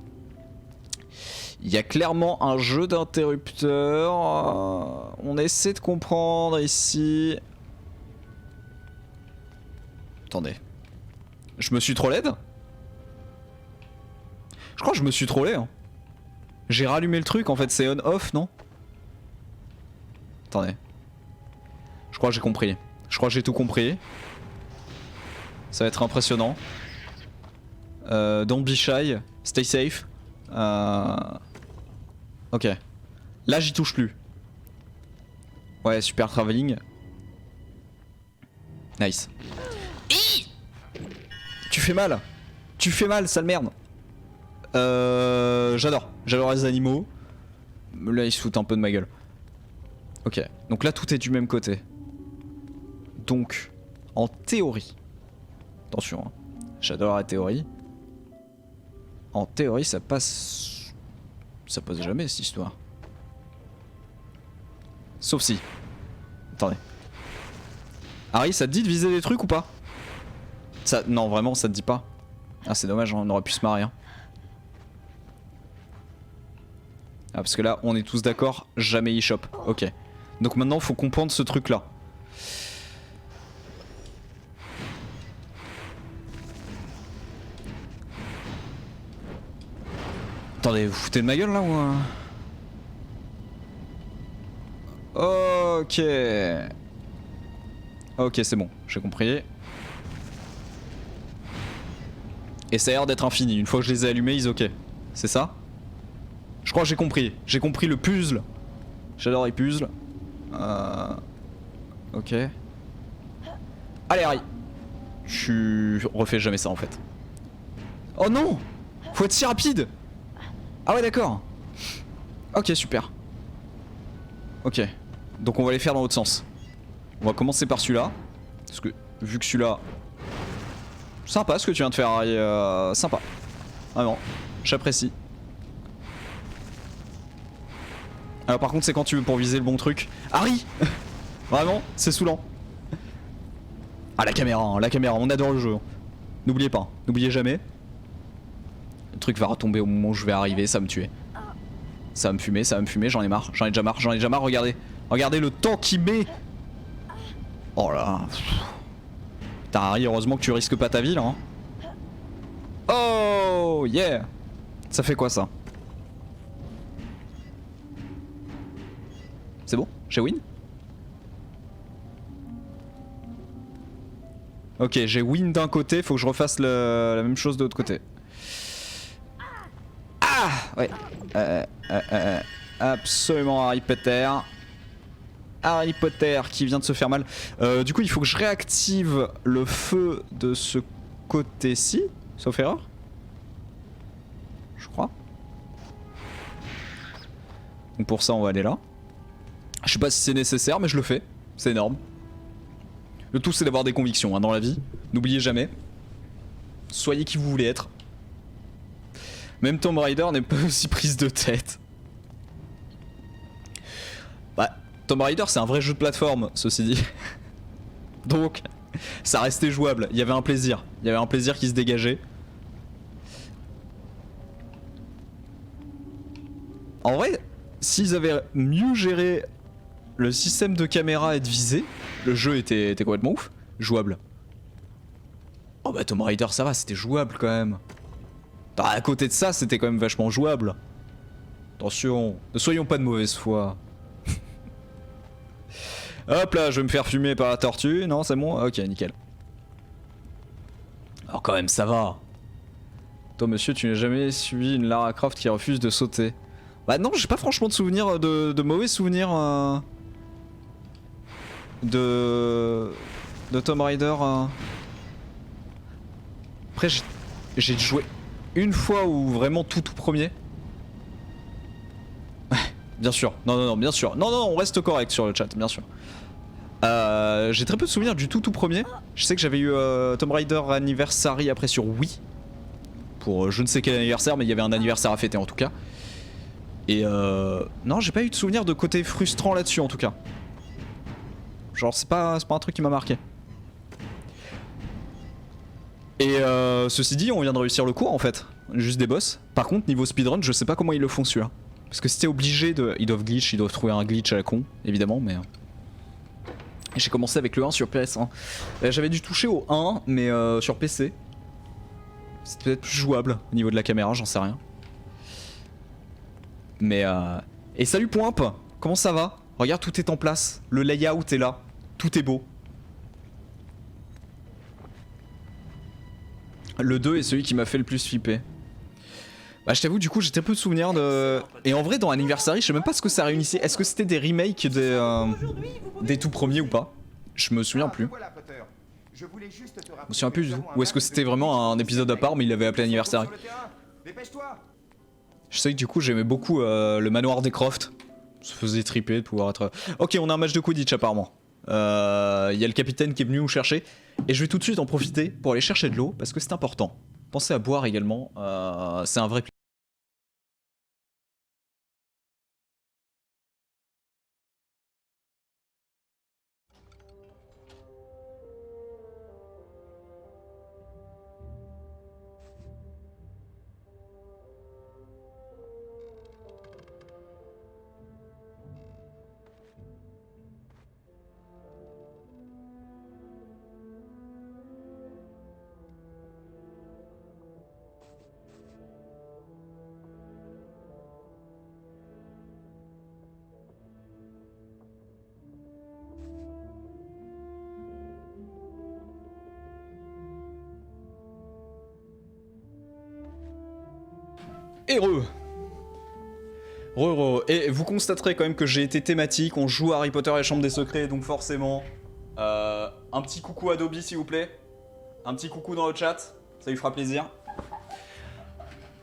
Il y a clairement un jeu d'interrupteurs. On essaie de comprendre ici. Attendez. Je me suis trop laid? Je crois que je me suis trollé. Hein. J'ai rallumé le truc en fait. C'est on-off, non? Attendez. Je crois que j'ai compris. Je crois que j'ai tout compris. Ça va être impressionnant. Don't be shy. Stay safe. Ok. Là j'y touche plus. Ouais, super travelling. Nice. Tu fais mal. Tu fais mal, sale merde. J'adore. J'adore les animaux. Là ils se foutent un peu de ma gueule. Ok. Donc là tout est du même côté. Donc, en théorie. Attention, hein. J'adore la théorie. En théorie ça passe... Ça passe jamais cette histoire. Sauf si. Attendez. Harry, ça te dit de viser des trucs ou pas? Ça... Non, vraiment, ça te dit pas. Ah, c'est dommage, on aurait pu se marrer. Hein. Ah, parce que là, on est tous d'accord, jamais e-shop. Ok. Donc maintenant, faut comprendre ce truc là. Attendez, vous foutez de ma gueule là ou... Ok. Ok, c'est bon, j'ai compris. Et ça a l'air d'être infini, une fois que je les ai allumés, ils ok. C'est ça? Je crois que j'ai compris. J'ai compris le puzzle. J'adore les puzzles. Ok. Allez Harry. Tu refais jamais ça en fait. Oh non! Faut être si rapide! Ah ouais d'accord. Ok super. Ok. Donc on va les faire dans l'autre sens. On va commencer par celui-là. Parce que vu que celui-là... Sympa ce que tu viens de faire Harry. Sympa. Vraiment. J'apprécie. Alors par contre c'est quand tu veux pour viser le bon truc. Harry. Vraiment c'est saoulant. Ah la caméra, on adore le jeu. N'oubliez pas, n'oubliez jamais. Le truc va retomber au moment où je vais arriver, ça va me tuer. Ça va me fumer, j'en ai marre, j'en ai déjà marre, regardez. Regardez le temps qu'il met. Oh là. Putain Harry, heureusement que tu risques pas ta vie là. Hein. Oh yeah. Ça fait quoi ça? C'est bon? J'ai win? Ok, j'ai win d'un côté, faut que je refasse la même chose de l'autre côté. Ah ouais. Absolument Harry Potter. Harry Potter qui vient de se faire mal. Du coup, il faut que je réactive le feu de ce côté-ci, sauf erreur. Je crois. Donc pour ça, on va aller là. Je sais pas si c'est nécessaire, mais je le fais. C'est énorme. Le tout, c'est d'avoir des convictions hein, dans la vie. N'oubliez jamais. Soyez qui vous voulez être. Même Tomb Raider n'est pas aussi prise de tête. Bah, Tomb Raider, c'est un vrai jeu de plateforme, ceci dit. Donc, ça restait jouable. Il y avait un plaisir. Il y avait un plaisir qui se dégageait. En vrai, s'ils avaient mieux géré le système de caméra et de visée, le jeu était complètement ouf. Jouable. Oh bah Tomb Raider ça va, c'était jouable quand même. À côté de ça, c'était quand même vachement jouable. Attention, ne soyons pas de mauvaise foi. Hop là, je vais me faire fumer par la tortue. Non, c'est bon? Ok, nickel. Alors quand même, ça va. Toi, monsieur, tu n'as jamais suivi une Lara Croft qui refuse de sauter. Bah non, j'ai pas franchement de souvenirs, de mauvais souvenirs de Tomb Raider. Après, j'ai joué une fois ou vraiment tout premier. Bien sûr, non, bien sûr. Non, on reste correct sur le chat, bien sûr. J'ai très peu de souvenirs du tout premier. Je sais que j'avais eu Tomb Raider Anniversary après sur Wii. Pour je ne sais quel anniversaire, mais il y avait un anniversaire à fêter en tout cas. Et non, j'ai pas eu de souvenir de côté frustrant là-dessus en tout cas. Genre c'est pas un truc qui m'a marqué. Et ceci dit, on vient de réussir le cours en fait. Juste des boss. Par contre, niveau speedrun, je sais pas comment ils le font celui-là. Parce que c'était obligé de... Ils doivent glitch, ils doivent trouver un glitch à la con, évidemment, mais... J'ai commencé avec le 1 sur PS1. J'avais dû toucher au 1, mais sur PC. C'est peut-être plus jouable au niveau de la caméra, j'en sais rien. Mais Et salut Poimp, comment ça va? Regarde, tout est en place, le layout est là, tout est beau. Le 2 est celui qui m'a fait le plus flipper. Bah je t'avoue, du coup j'ai très peu de souvenirs de... Et en vrai dans Anniversary, je sais même pas ce que ça réunissait. Est-ce que c'était des remakes des tout premiers ou pas? Je me souviens plus. Je me souviens plus du tout. Ou est-ce que c'était vraiment un épisode à part mais il l'avait appelé Anniversary? Je sais que du coup j'aimais beaucoup le manoir des Croft. Ça faisait triper de pouvoir être... Ok, on a un match de Quidditch apparemment. Il y a le capitaine qui est venu nous chercher. Et je vais tout de suite en profiter pour aller chercher de l'eau parce que c'est important. Pensez à boire également, c'est un vrai plaisir. Heureux. Et vous constaterez quand même que j'ai été thématique, on joue à Harry Potter et la Chambre des Secrets, donc forcément, un petit coucou à Dobby s'il vous plaît, un petit coucou dans le chat, ça lui fera plaisir.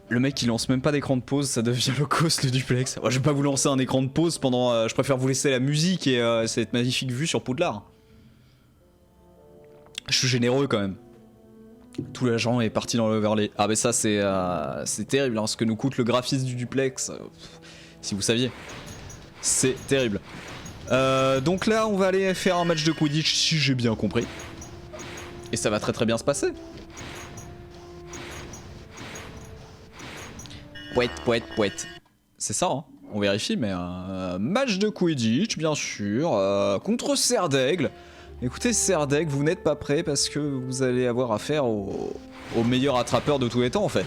Le mec il lance même pas d'écran de pause, ça devient low cost le duplex. Moi je vais pas vous lancer un écran de pause pendant, je préfère vous laisser la musique et cette magnifique vue sur Poudlard. Je suis généreux quand même. Tout l'argent est parti dans l'overlay. Ah mais ça c'est terrible hein, ce que nous coûte le graphisme du duplex. Si vous saviez. C'est terrible. Donc là on va aller faire un match de Quidditch si j'ai bien compris. Et ça va très bien se passer. Pouette. C'est ça hein, on vérifie mais match de Quidditch bien sûr contre Serdaigle. Écoutez Serdaigle, vous n'êtes pas prêt parce que vous allez avoir affaire au meilleur attrapeur de tous les temps en fait.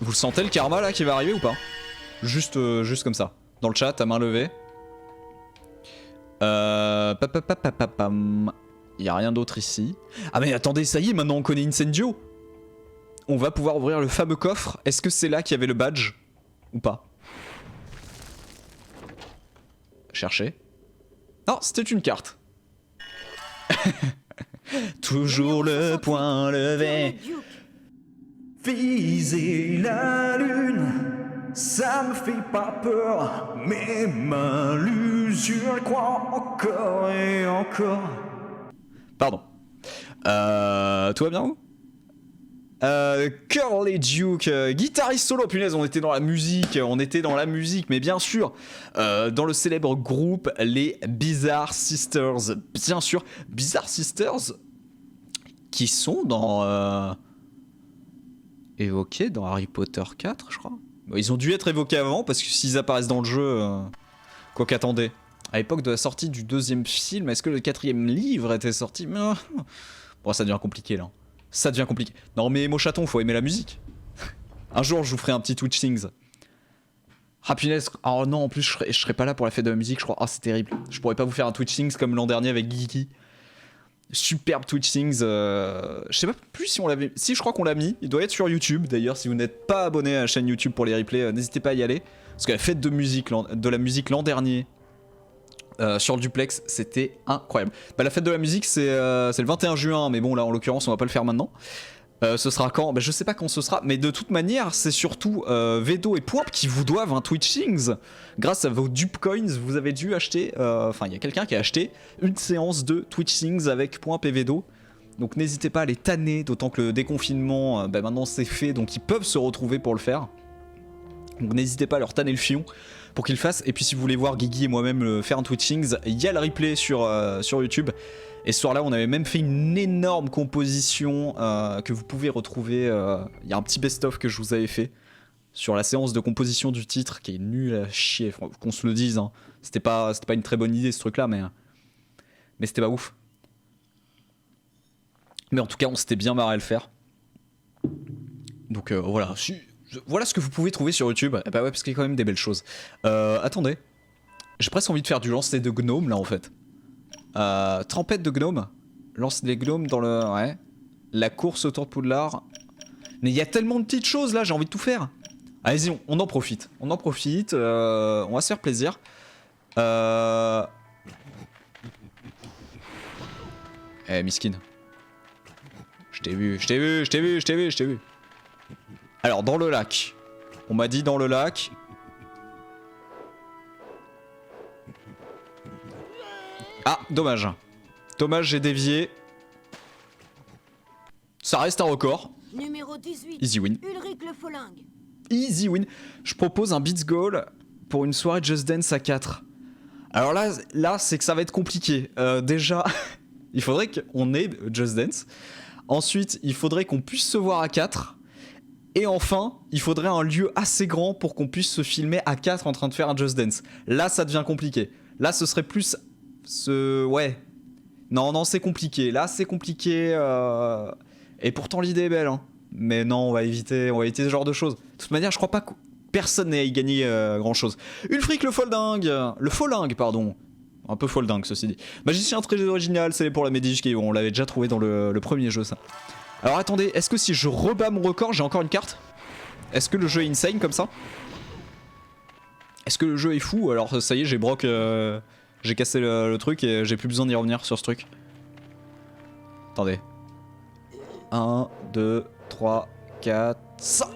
Vous le sentez le karma là qui va arriver ou pas? Juste comme ça, dans le chat, à main levée. Il y a rien d'autre ici. Ah mais attendez, ça y est, maintenant on connaît Incendio. On va pouvoir ouvrir le fameux coffre. Est-ce que c'est là qu'il y avait le badge ou pas? Cherchez. Non, c'était une carte. Toujours le poing levé. Viser la lune, ça me fait pas peur. Mais ma l'usure croit encore et encore. Pardon. Tout va bien vous? Curly Duke, guitariste solo, punaise, on était dans la musique, mais bien sûr, dans le célèbre groupe les Bizarre Sisters, bien sûr, Bizarre Sisters, qui sont évoqués dans Harry Potter 4, je crois. Bon, ils ont dû être évoqués avant, parce que s'ils apparaissent dans le jeu, quoi qu'attendez. À l'époque de la sortie du 2e film, est-ce que le 4e livre était sorti? Bon, ça devient compliqué là. Ça devient compliqué. Non mais mon chaton, faut aimer la musique. Un jour je vous ferai un petit Twitch Things. Happiness. Oh non, en plus, je serais pas là pour la fête de la musique, je crois. Oh, c'est terrible. Je pourrais pas vous faire un Twitch Things comme l'an dernier avec Geeky. Superbe Twitch Things. Je sais pas plus si on l'avait. Si, je crois qu'on l'a mis. Il doit être sur YouTube. D'ailleurs, si vous n'êtes pas abonné à la chaîne YouTube pour les replays, n'hésitez pas à y aller. Parce que la fête de la musique l'an dernier sur le duplex, c'était incroyable. Bah, la fête de la musique, c'est le 21 juin, mais bon, là, en l'occurrence, on va pas le faire maintenant. Ce sera quand? Bah, je sais pas quand ce sera, mais de toute manière, c'est surtout Vedo et Poimp qui vous doivent un Twitch Things. Grâce à vos Dupecoins, vous avez dû acheter, enfin, il y a quelqu'un qui a acheté une séance de Twitch Things avec Poimp et Vedo. Donc n'hésitez pas à les tanner, d'autant que le déconfinement, bah, maintenant c'est fait, donc ils peuvent se retrouver pour le faire. Donc n'hésitez pas à leur tanner le fion pour qu'ils le fassent. Et puis si vous voulez voir Guigui et moi-même faire un Twitch Things, il y a le replay sur YouTube. Et ce soir-là, on avait même fait une énorme composition que vous pouvez retrouver. Il y a un petit best-of que je vous avais fait sur la séance de composition du titre qui est nul à chier, qu'on se le dise. Hein. C'était pas une très bonne idée ce truc-là, mais c'était pas ouf. Mais en tout cas, on s'était bien marré à le faire. Donc voilà. Voilà ce que vous pouvez trouver sur YouTube. Bah ouais, parce qu'il y a quand même des belles choses. Attendez. J'ai presque envie de faire du lancer de gnomes là en fait. Trempette de gnomes. Lance des gnomes dans le... Ouais. La course autour de Poudlard. Mais il y a tellement de petites choses là, j'ai envie de tout faire. Allez-y, on en profite. On en profite. On va se faire plaisir. Eh, Miskin. Je t'ai vu. Alors, dans le lac. On m'a dit dans le lac. Ah, dommage. Dommage, j'ai dévié. Ça reste un record. Numéro 18. Easy win. Ulrich le Folingue. Easy win. Je propose un beats goal pour une soirée Just Dance à 4. Alors là c'est que ça va être compliqué. Déjà, il faudrait qu'on ait Just Dance. Ensuite, il faudrait qu'on puisse se voir à 4. Et enfin, il faudrait un lieu assez grand pour qu'on puisse se filmer à 4 en train de faire un Just Dance. Là, ça devient compliqué. Là, ce serait plus... Ouais. Non, c'est compliqué. Là, c'est compliqué. Et pourtant, l'idée est belle. Hein. Mais non, on va éviter ce genre de choses. De toute manière, je crois pas que personne n'ait à y gagner grand-chose. Ulfric le Foldingue. Le Folingue, pardon. Un peu foldingue, ceci dit. Magicien très original, c'est pour la Médige. On l'avait déjà trouvé dans le premier jeu, ça. Alors attendez, est-ce que si je rebats mon record, j'ai encore une carte? Est-ce que le jeu est insane comme ça? Est-ce que le jeu est fou? Alors ça y est, j'ai broc... J'ai cassé le truc et j'ai plus besoin d'y revenir sur ce truc. Attendez. 1, 2, 3, 4, 5.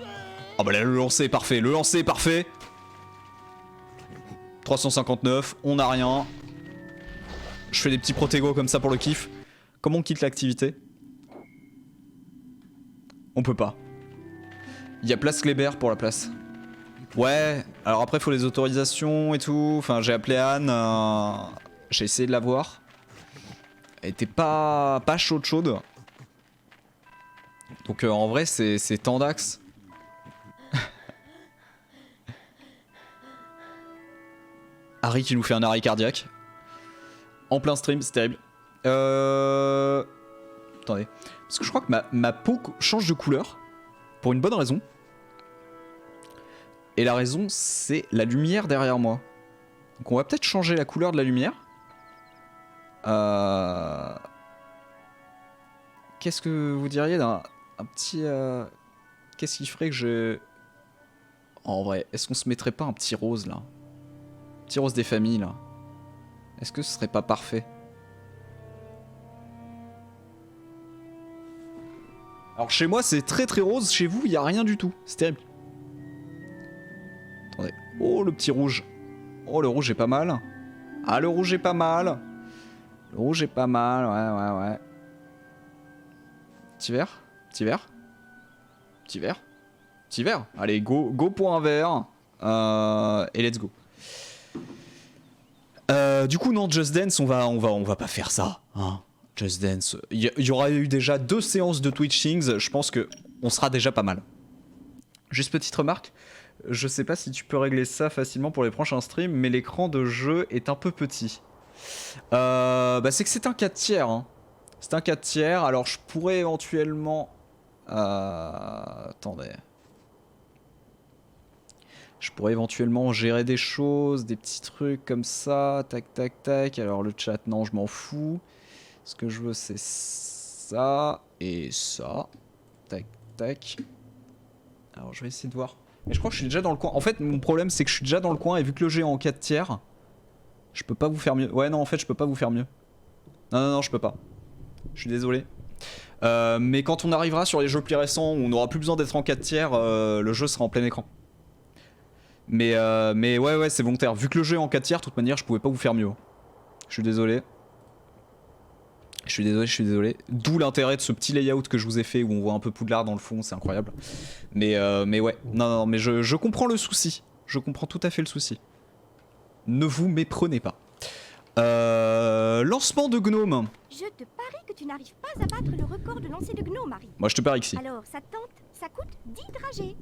Oh bah là, le lancer est parfait, 359, on n'a rien. Je fais des petits protégos comme ça pour le kiff. Comment on quitte l'activité? On peut pas. Il y a place Kléber pour la place. Ouais, alors après faut les autorisations et tout. Enfin, j'ai appelé Anne, j'ai essayé de la voir. Elle était pas chaude. Donc en vrai, c'est tendax. Harry qui nous fait un arrêt cardiaque. En plein stream, c'est terrible. Attendez. Parce que je crois que ma peau change de couleur. Pour une bonne raison. Et la raison, c'est la lumière derrière moi. Donc on va peut-être changer la couleur de la lumière. Qu'est-ce que vous diriez d'un petit... Qu'est-ce qui ferait que je... En vrai, est-ce qu'on se mettrait pas un petit rose là? Petit rose des familles là. Est-ce que ce serait pas parfait? Alors chez moi c'est très très rose, chez vous il y a rien du tout. C'est terrible. Attendez. Oh le petit rouge. Oh le rouge est pas mal. Ah le rouge est pas mal. Le rouge est pas mal, ouais. Petit vert. Allez, go pour un vert. Et let's go. Du coup non, Just Dance, on va pas faire ça. Hein. Just Dance. Il y aura eu déjà 2 séances de Twitch Things, je pense que on sera déjà pas mal. Juste petite remarque, je sais pas si tu peux régler ça facilement pour les prochains streams, mais l'écran de jeu est un peu petit. C'est que c'est un 4 tiers. Hein. C'est un 4 tiers, alors je pourrais éventuellement... Attendez. Je pourrais éventuellement gérer des choses, des petits trucs comme ça. Tac, tac, tac. Alors le chat, non, je m'en fous. Ce que je veux, c'est ça et ça. Tac, tac. Alors je vais essayer de voir. Mais je crois que je suis déjà dans le coin. En fait, mon problème, c'est que je suis déjà dans le coin et vu que le jeu est en 4 tiers, je peux pas vous faire mieux. Ouais, non, en fait, je peux pas vous faire mieux. Non, non, non, je peux pas. Je suis désolé. Mais quand on arrivera sur les jeux plus récents où on n'aura plus besoin d'être en 4 tiers, le jeu sera en plein écran. Mais ouais, c'est volontaire. Vu que le jeu est en 4 tiers, de toute manière, je pouvais pas vous faire mieux. Je suis désolé. Je suis désolé. D'où l'intérêt de ce petit layout que je vous ai fait où on voit un peu Poudlard dans le fond, c'est incroyable. Mais ouais, non, mais je comprends le souci. Je comprends tout à fait le souci. Ne vous méprenez pas. Lancement de gnome. Je te parie que tu n'arrives pas à battre le record de lancer de gnome, Harry. Moi je te parie que si. Alors, ça tente, ça coûte 10 dragées.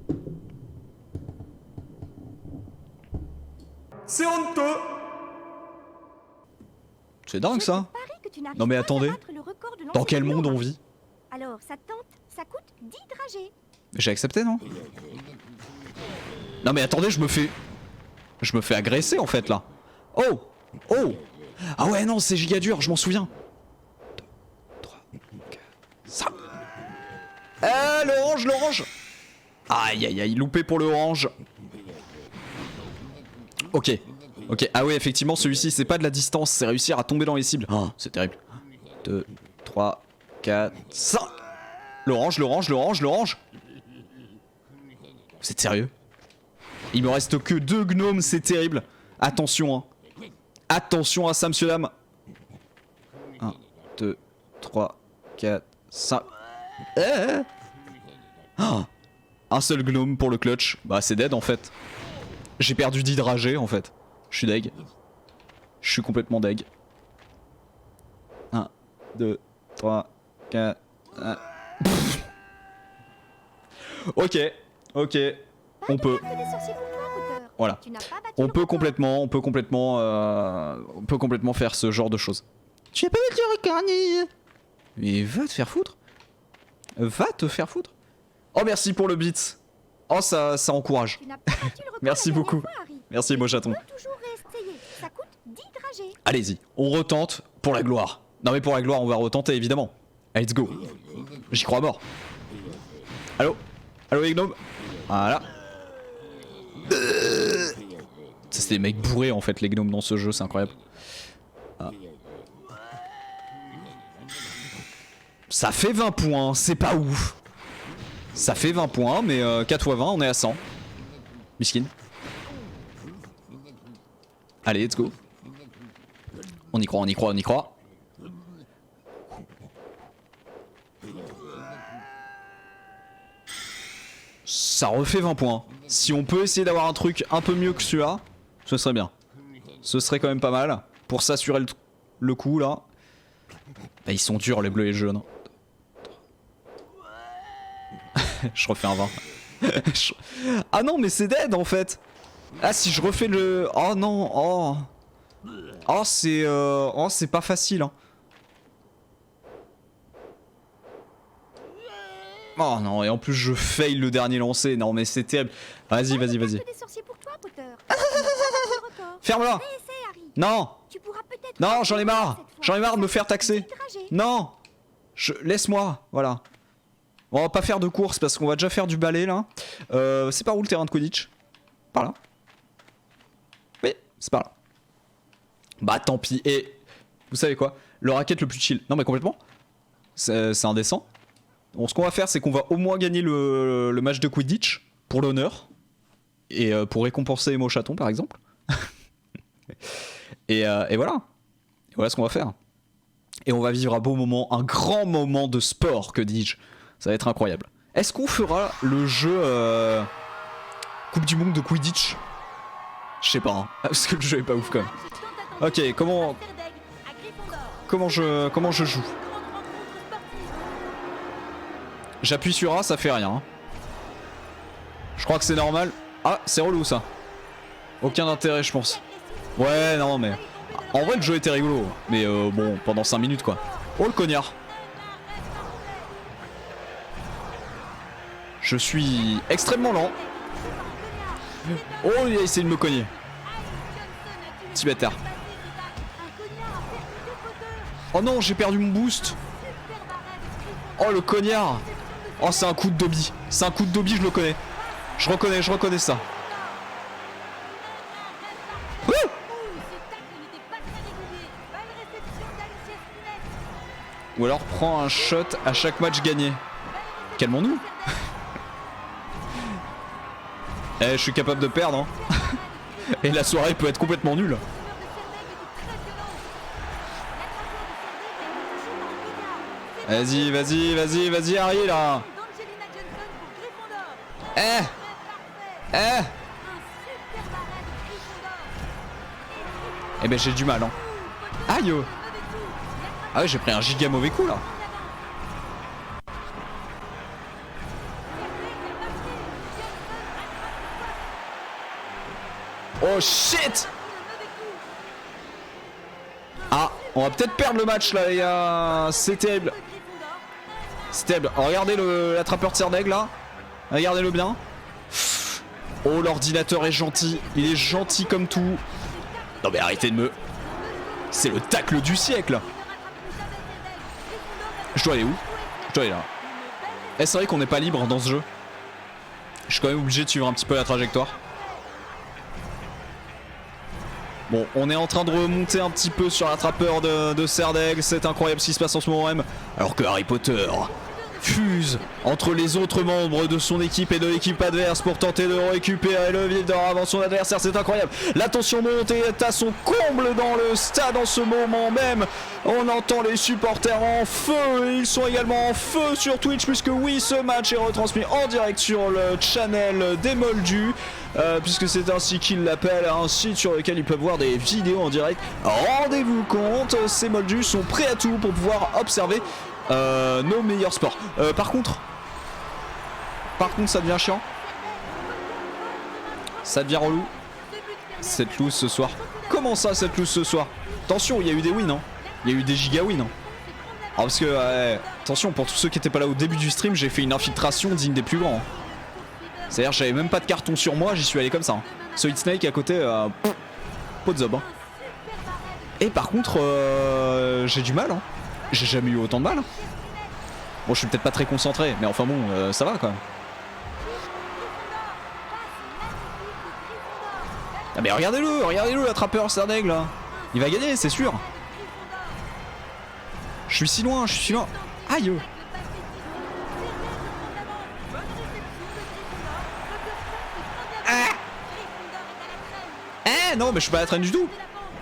C'est honteux. C'est dingue ça. Non mais attendez. Dans quel monde on vit? Alors, ça tente, ça coûte 10 dragées. J'ai accepté, non? Non mais attendez, je me fais agresser en fait là. Oh. Oh. Ah ouais non, c'est giga dur, je m'en souviens. 2, 3, 4, 5. L'orange, l'orange. Aïe aïe aïe, loupé pour le orange. Ok. Ok, ah oui, effectivement, celui-ci, c'est pas de la distance, c'est réussir à tomber dans les cibles. Oh, c'est terrible. 2, 3, 4, 5. L'orange, l'orange, l'orange, l'orange. Vous êtes sérieux? Il me reste que 2 gnomes, c'est terrible. Attention, hein. Attention à ça, monsieur dame. 1, 2, 3, 4, 5. Oh, un seul gnome pour le clutch. Bah, c'est dead en fait. J'ai perdu 10 dragées en fait. Je suis deg. Je suis complètement deg. 1, 2, 3, 4, 1. Ok, ok. On peut. Voilà. On peut complètement faire ce genre de choses. Tu n'as pas battu le record, mais va te faire foutre. Va te faire foutre. Oh merci pour le beat. Oh ça encourage. Merci beaucoup. Merci beau chaton. Allez-y, on retente pour la gloire. Non mais pour la gloire on va retenter évidemment. Let's go. J'y crois mort. Allô? Allô les gnomes? Voilà. C'est des mecs bourrés en fait les gnomes dans ce jeu, c'est incroyable. Ah. Ça fait 20 points, c'est pas ouf. Ça fait 20 points mais 4 x 20 on est à 100. Miskin. Allez let's go. On y croit, on y croit, on y croit. Ça refait 20 points. Si on peut essayer d'avoir un truc un peu mieux que celui-là, ce serait bien. Ce serait quand même pas mal. Pour s'assurer le coup là. Bah, ils sont durs les bleus et les jaunes. Je refais un 20. Ah non mais c'est dead en fait. Ah si je refais le... Oh non, oh. Oh c'est pas facile hein. Oh non, et en plus je fail le dernier lancer. Non mais c'est terrible. Vas-y, vas-y, vas-y. Ferme-la. Non. Non, j'en ai marre. J'en ai marre de me faire taxer. Non. Laisse-moi, voilà. On va pas faire de course parce qu'on va déjà faire du balai là. C'est par où le terrain de Quidditch? Par là. Oui, c'est par là. Bah tant pis. Et vous savez quoi? Le racket le plus chill. Non mais complètement. C'est indécent. Bon, ce qu'on va faire, c'est qu'on va au moins gagner le match de Quidditch pour l'honneur et pour récompenser Emo Chaton par exemple. et voilà. Et voilà ce qu'on va faire. Et on va vivre un beau moment, un grand moment de sport, que dis-je. Ça va être incroyable. Est-ce qu'on fera le jeu Coupe du Monde de Quidditch? Je sais pas, hein, parce que le jeu est pas ouf quand même. Ok, comment je joue? J'appuie sur A, ça fait rien. Hein. Je crois que c'est normal. Ah, c'est relou ça. Aucun intérêt, je pense. Ouais, non, mais... En vrai, le jeu était rigolo. Mais bon, pendant 5 minutes, quoi. Oh, le cognard. Je suis extrêmement lent. Oh, il a essayé de me cogner. Petit bâtard. Oh non, j'ai perdu mon boost. Oh, le cognard. Oh, c'est un coup de Dobby. C'est un coup de Dobby, je le connais. Je reconnais ça. Ouh. Ou alors prends un shot à chaque match gagné. Calmons-nous. Eh, je suis capable de perdre, hein. Et la soirée peut être complètement nulle. Vas-y, vas-y, vas-y, vas-y, Harry, là. Eh ben, j'ai du mal, hein. Aïe. Ah ouais, j'ai pris un giga mauvais coup, là. Oh shit! Ah, on va peut-être perdre le match là, les gars. C'est terrible. C'est terrible. Oh, regardez l'attrapeur de serre d'aigle là. Regardez-le bien. Oh, l'ordinateur est gentil. Il est gentil comme tout. Non mais arrêtez de me... C'est le tacle du siècle. Je dois aller où? Je dois aller là. Eh, c'est vrai qu'on n'est pas libre dans ce jeu. Je suis quand même obligé de suivre un petit peu la trajectoire. Bon, on est en train de remonter un petit peu sur l'attrapeur de serre d'aigle. C'est incroyable ce qui se passe en ce moment même. Alors que Harry Potter fuse entre les autres membres de son équipe et de l'équipe adverse pour tenter de récupérer le vide avant son adversaire. C'est incroyable. La tension monte et est à son comble dans le stade en ce moment même. On entend les supporters en feu. Ils sont également en feu sur Twitch puisque oui, ce match est retransmis en direct sur le channel des Moldus. Puisque c'est ainsi qu'ils l'appellent, un site sur lequel ils peuvent voir des vidéos en direct. Rendez-vous compte, ces Moldus sont prêts à tout pour pouvoir observer nos meilleurs sports. Par contre, ça devient chiant. Ça devient relou. Cette loose ce soir. Comment ça, cette loose ce soir? Attention, il y a eu des wins, hein. Il y a eu des giga wins, hein. Alors parce que, attention, pour tous ceux qui étaient pas là au début du stream, j'ai fait une infiltration digne des plus grands, hein. C'est-à-dire j'avais même pas de carton sur moi, j'y suis allé comme ça, hein. Solid Snake à côté, pot de zob, hein. Et par contre, j'ai du mal, hein. J'ai jamais eu autant de mal. Bon, je suis peut-être pas très concentré, mais enfin bon, ça va quand même. Ah mais regardez-le, l'attrapeur serre d'aigle là. Il va gagner, c'est sûr. Je suis si loin. Aïe. Non mais je suis pas à la traîne du tout.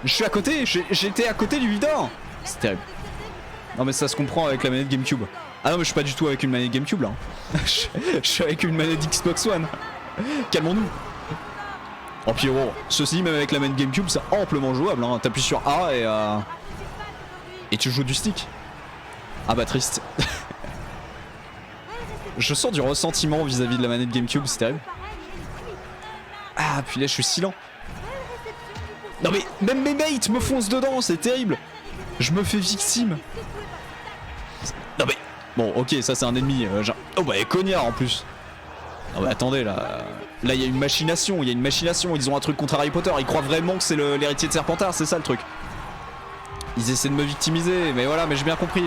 Je suis à côté, j'étais à côté du leader. C'est terrible. Non mais ça se comprend avec la manette GameCube. Ah non mais je suis pas du tout avec une manette GameCube là. Je suis avec une manette Xbox One. Calmons-nous. Oh Pierrot, ceci même avec la manette GameCube c'est amplement jouable, hein. T'appuies sur A et tu joues du stick. Ah bah triste. Je sens du ressentiment vis-à-vis de la manette GameCube, c'est terrible. Ah puis là je suis si lent. Non mais même mes mates me foncent dedans, c'est terrible. Je me fais victime. Non mais... Bon ok, ça c'est un ennemi. Oh bah cognard en plus. Non mais attendez là... Là il y a une machination, ils ont un truc contre Harry Potter. Ils croient vraiment que c'est l'héritier de Serpentard, c'est ça le truc. Ils essaient de me victimiser, mais voilà, mais j'ai bien compris,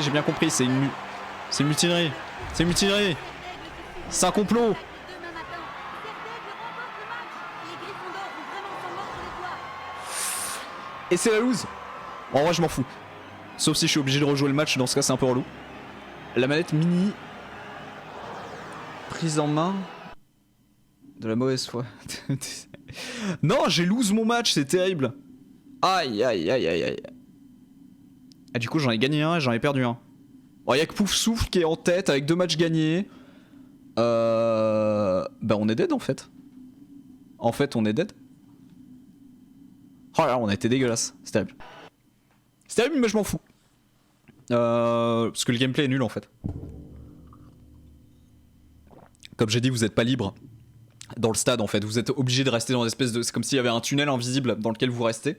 c'est une mutinerie. C'est une mutinerie. C'est un complot. Et c'est la loose. En vrai je m'en fous. Sauf si je suis obligé de rejouer le match, dans ce cas c'est un peu relou. La manette mini. Prise en main. De la mauvaise foi. Non, j'ai lose mon match, c'est terrible. Aïe aïe aïe aïe aïe. Ah du coup j'en ai gagné un et j'en ai perdu un. Bon y'a que Pouf Souffle qui est en tête avec 2 matchs gagnés. Bah on est dead en fait. En fait on est dead. Oh là on a été dégueulasse, c'est terrible. C'est terrible mais je m'en fous. Parce que le gameplay est nul en fait. Comme j'ai dit vous êtes pas libre dans le stade en fait. Vous êtes obligé de rester dans l'espèce de... C'est comme s'il y avait un tunnel invisible dans lequel vous restez.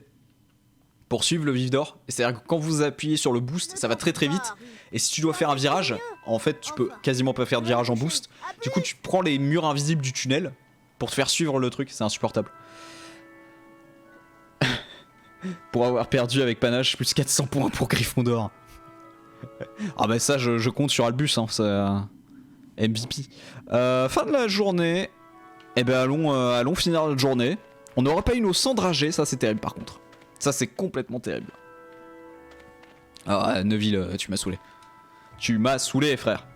Pour suivre le vif d'or. Et c'est-à-dire que quand vous appuyez sur le boost, ça va très très vite. Et si tu dois faire un virage, en fait tu peux quasiment pas faire de virage en boost. Du coup tu prends les murs invisibles du tunnel. Pour te faire suivre le truc, c'est insupportable. Pour avoir perdu avec panache, plus 400 points pour Gryffondor. Ah bah ça, je compte sur Albus, hein, ça... MVP. Fin de la journée. Eh ben allons finir notre journée. On n'aura pas une eau sans dragée, ça c'est terrible par contre. Ça c'est complètement terrible. Ah Neuville, tu m'as saoulé. Tu m'as saoulé frère.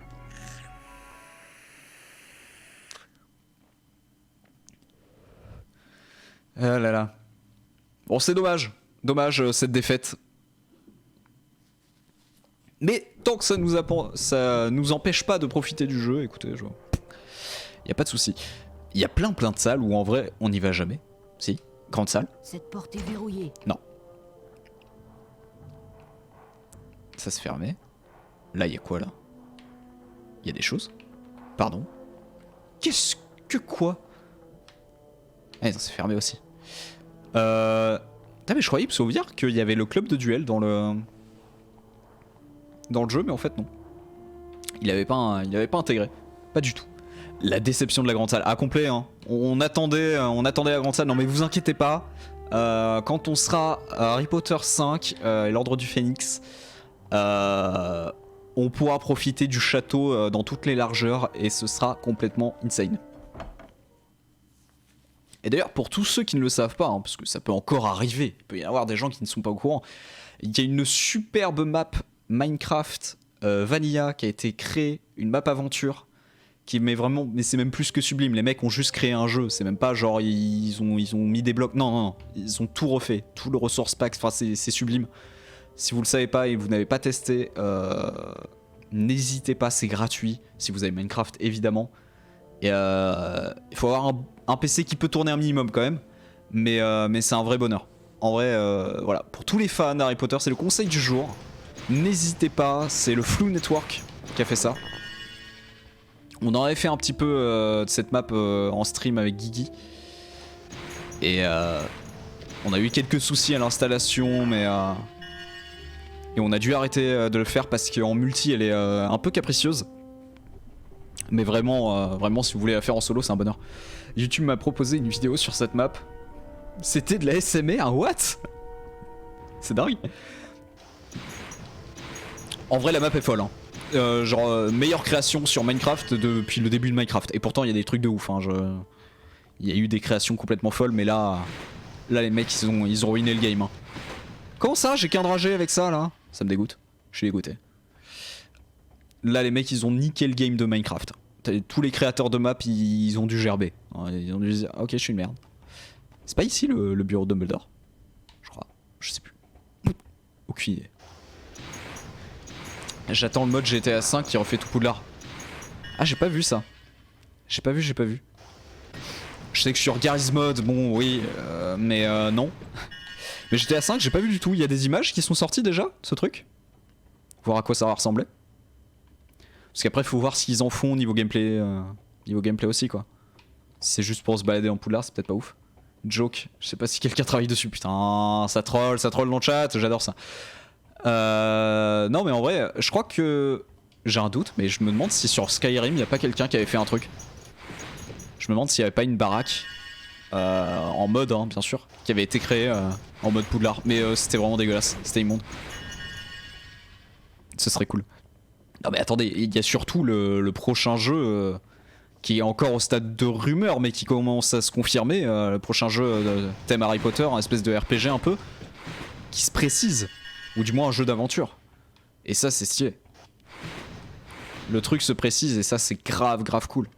Ah là là. Bon c'est dommage. Dommage cette défaite. Mais tant que ça nous empêche pas de profiter du jeu, écoutez, y a pas de souci. Il y a plein de salles où en vrai on n'y va jamais. Si, grande salle. Cette porte est verrouillée. Non. Ça se fermait. Là il y a quoi là? Il y a des choses. Pardon. Qu'est-ce que quoi? Ah non, c'est fermé aussi. Ah mais je croyais, Psauvir, qu'il y avait le club de duel dans le jeu, mais en fait non. Il avait pas intégré. Pas du tout. La déception de la grande salle. À complet, hein. On attendait la grande salle. Non mais vous inquiétez pas. Quand on sera à Harry Potter 5 et l'Ordre du Phénix, on pourra profiter du château dans toutes les largeurs et ce sera complètement insane. Et d'ailleurs, pour tous ceux qui ne le savent pas, hein, parce que ça peut encore arriver, il peut y avoir des gens qui ne sont pas au courant, il y a une superbe map Minecraft Vanilla qui a été créée, une map aventure, qui met vraiment, mais c'est même plus que sublime. Les mecs ont juste créé un jeu, c'est même pas genre ils ont mis des blocs, non, ils ont tout refait, tout le resource pack, enfin c'est sublime. Si vous le savez pas et vous n'avez pas testé, n'hésitez pas, c'est gratuit, si vous avez Minecraft évidemment. Et il faut avoir un PC qui peut tourner un minimum quand même, mais c'est un vrai bonheur. En vrai, voilà, pour tous les fans d'Harry Potter, c'est le conseil du jour. N'hésitez pas, c'est le Floo Network qui a fait ça. On en avait fait un petit peu de cette map en stream avec Guigui. Et on a eu quelques soucis à l'installation, mais... Et on a dû arrêter de le faire parce qu'en multi, elle est un peu capricieuse. Mais vraiment, vraiment, si vous voulez la faire en solo, c'est un bonheur. YouTube m'a proposé une vidéo sur cette map. C'était de la SMR, what? C'est dingue. En vrai, la map est folle. Hein. Genre, meilleure création sur Minecraft depuis le début de Minecraft. Et pourtant, il y a des trucs de ouf. Hein. Il y a eu des créations complètement folles, mais là les mecs, ils ont ruiné le game. Hein. Comment ça? J'ai qu'un dragé avec ça, là? Ça me dégoûte. Je suis dégoûté. Là, les mecs, ils ont niqué le game de Minecraft. Tous les créateurs de map, ils ont dû gerber. Ils ont dû dire, ok, je suis une merde. C'est pas ici le bureau de Dumbledore? Je crois. Je sais plus. Aucune idée. J'attends le mode GTA 5 qui refait tout Poudlard. Ah, j'ai pas vu ça. J'ai pas vu. Je sais que sur Garry's Mod, bon, oui, mais non. Mais GTA 5, j'ai pas vu du tout. Il y a des images qui sont sorties déjà, ce truc. Voir à quoi ça va ressembler. Parce qu'après, faut voir ce qu'ils en font niveau gameplay aussi, quoi. Si c'est juste pour se balader en Poudlard, c'est peut-être pas ouf. Joke, je sais pas si quelqu'un travaille dessus. Putain, ça troll dans le chat, j'adore ça. Non, mais en vrai, je crois que j'ai un doute, mais je me demande si sur Skyrim, il y a pas quelqu'un qui avait fait un truc. Je me demande s'il y avait pas une baraque en mode, hein, bien sûr, qui avait été créée en mode Poudlard. Mais c'était vraiment dégueulasse, c'était immonde. Ce serait cool. Non mais attendez, il y a surtout le prochain jeu qui est encore au stade de rumeur mais qui commence à se confirmer. Le prochain jeu thème Harry Potter, un espèce de RPG un peu, qui se précise. Ou du moins un jeu d'aventure. Et ça c'est stylé. Le truc se précise et ça c'est grave cool.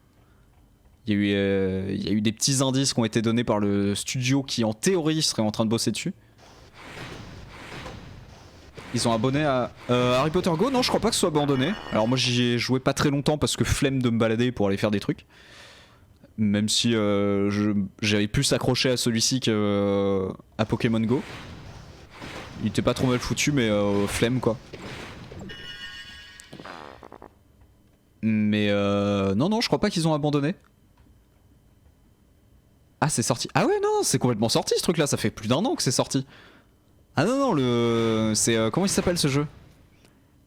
Il y a eu des petits indices qui ont été donnés par le studio qui en théorie serait en train de bosser dessus. Ils ont abonné à Harry Potter Go? Non, je crois pas que ce soit abandonné. Alors moi j'y ai joué pas très longtemps parce que flemme de me balader pour aller faire des trucs. Même si j'avais plus accroché à celui-ci qu'à Pokémon Go. Il était pas trop mal foutu mais flemme quoi. Mais non, je crois pas qu'ils ont abandonné. Ah c'est sorti. Ah ouais non, c'est complètement sorti ce truc là, ça fait plus d'1 an que c'est sorti. Ah non, c'est... comment il s'appelle ce jeu?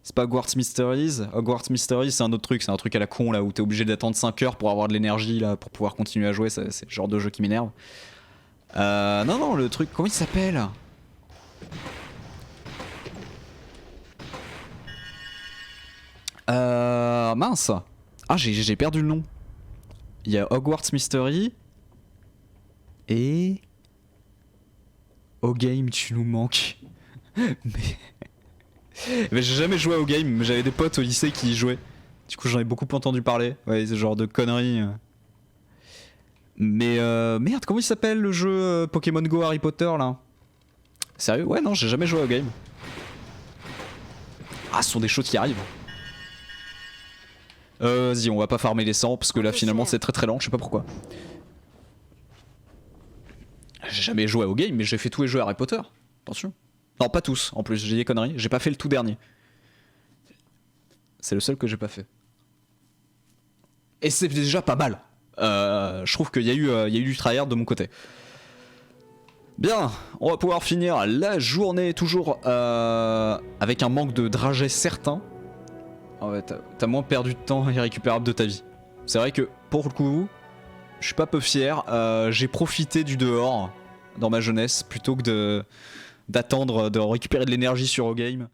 C'est pas Hogwarts Mysteries. Hogwarts Mysteries, c'est un autre truc. C'est un truc à la con là où t'es obligé d'attendre 5 heures pour avoir de l'énergie là pour pouvoir continuer à jouer. C'est le genre de jeu qui m'énerve. Non, le truc. Comment il s'appelle? Mince. Ah, j'ai perdu le nom. Il y a Hogwarts Mystery. Et. Au game, tu nous manques. Mais j'ai jamais joué au game, mais j'avais des potes au lycée qui y jouaient. Du coup, j'en ai beaucoup entendu parler. Ouais, ce genre de conneries. Mais merde, comment il s'appelle le jeu Pokémon Go Harry Potter là? Sérieux? Ouais, non, j'ai jamais joué au game. Ah, ce sont des choses qui arrivent. Vas-y, on va pas farmer les 100 parce que là finalement c'est très lent, je sais pas pourquoi. J'ai jamais joué au game, mais j'ai fait tous les jeux Harry Potter. Attention. Non, pas tous en plus, j'ai des conneries. J'ai pas fait le tout dernier. C'est le seul que j'ai pas fait. Et c'est déjà pas mal. Je trouve qu'il y a eu du tryhard de mon côté. Bien, on va pouvoir finir la journée toujours avec un manque de dragée certain. En fait, t'as moins perdu de temps irrécupérable de ta vie. C'est vrai que pour le coup, je suis pas peu fier. J'ai profité du dehors dans ma jeunesse plutôt que d'attendre de récupérer de l'énergie sur Ogame.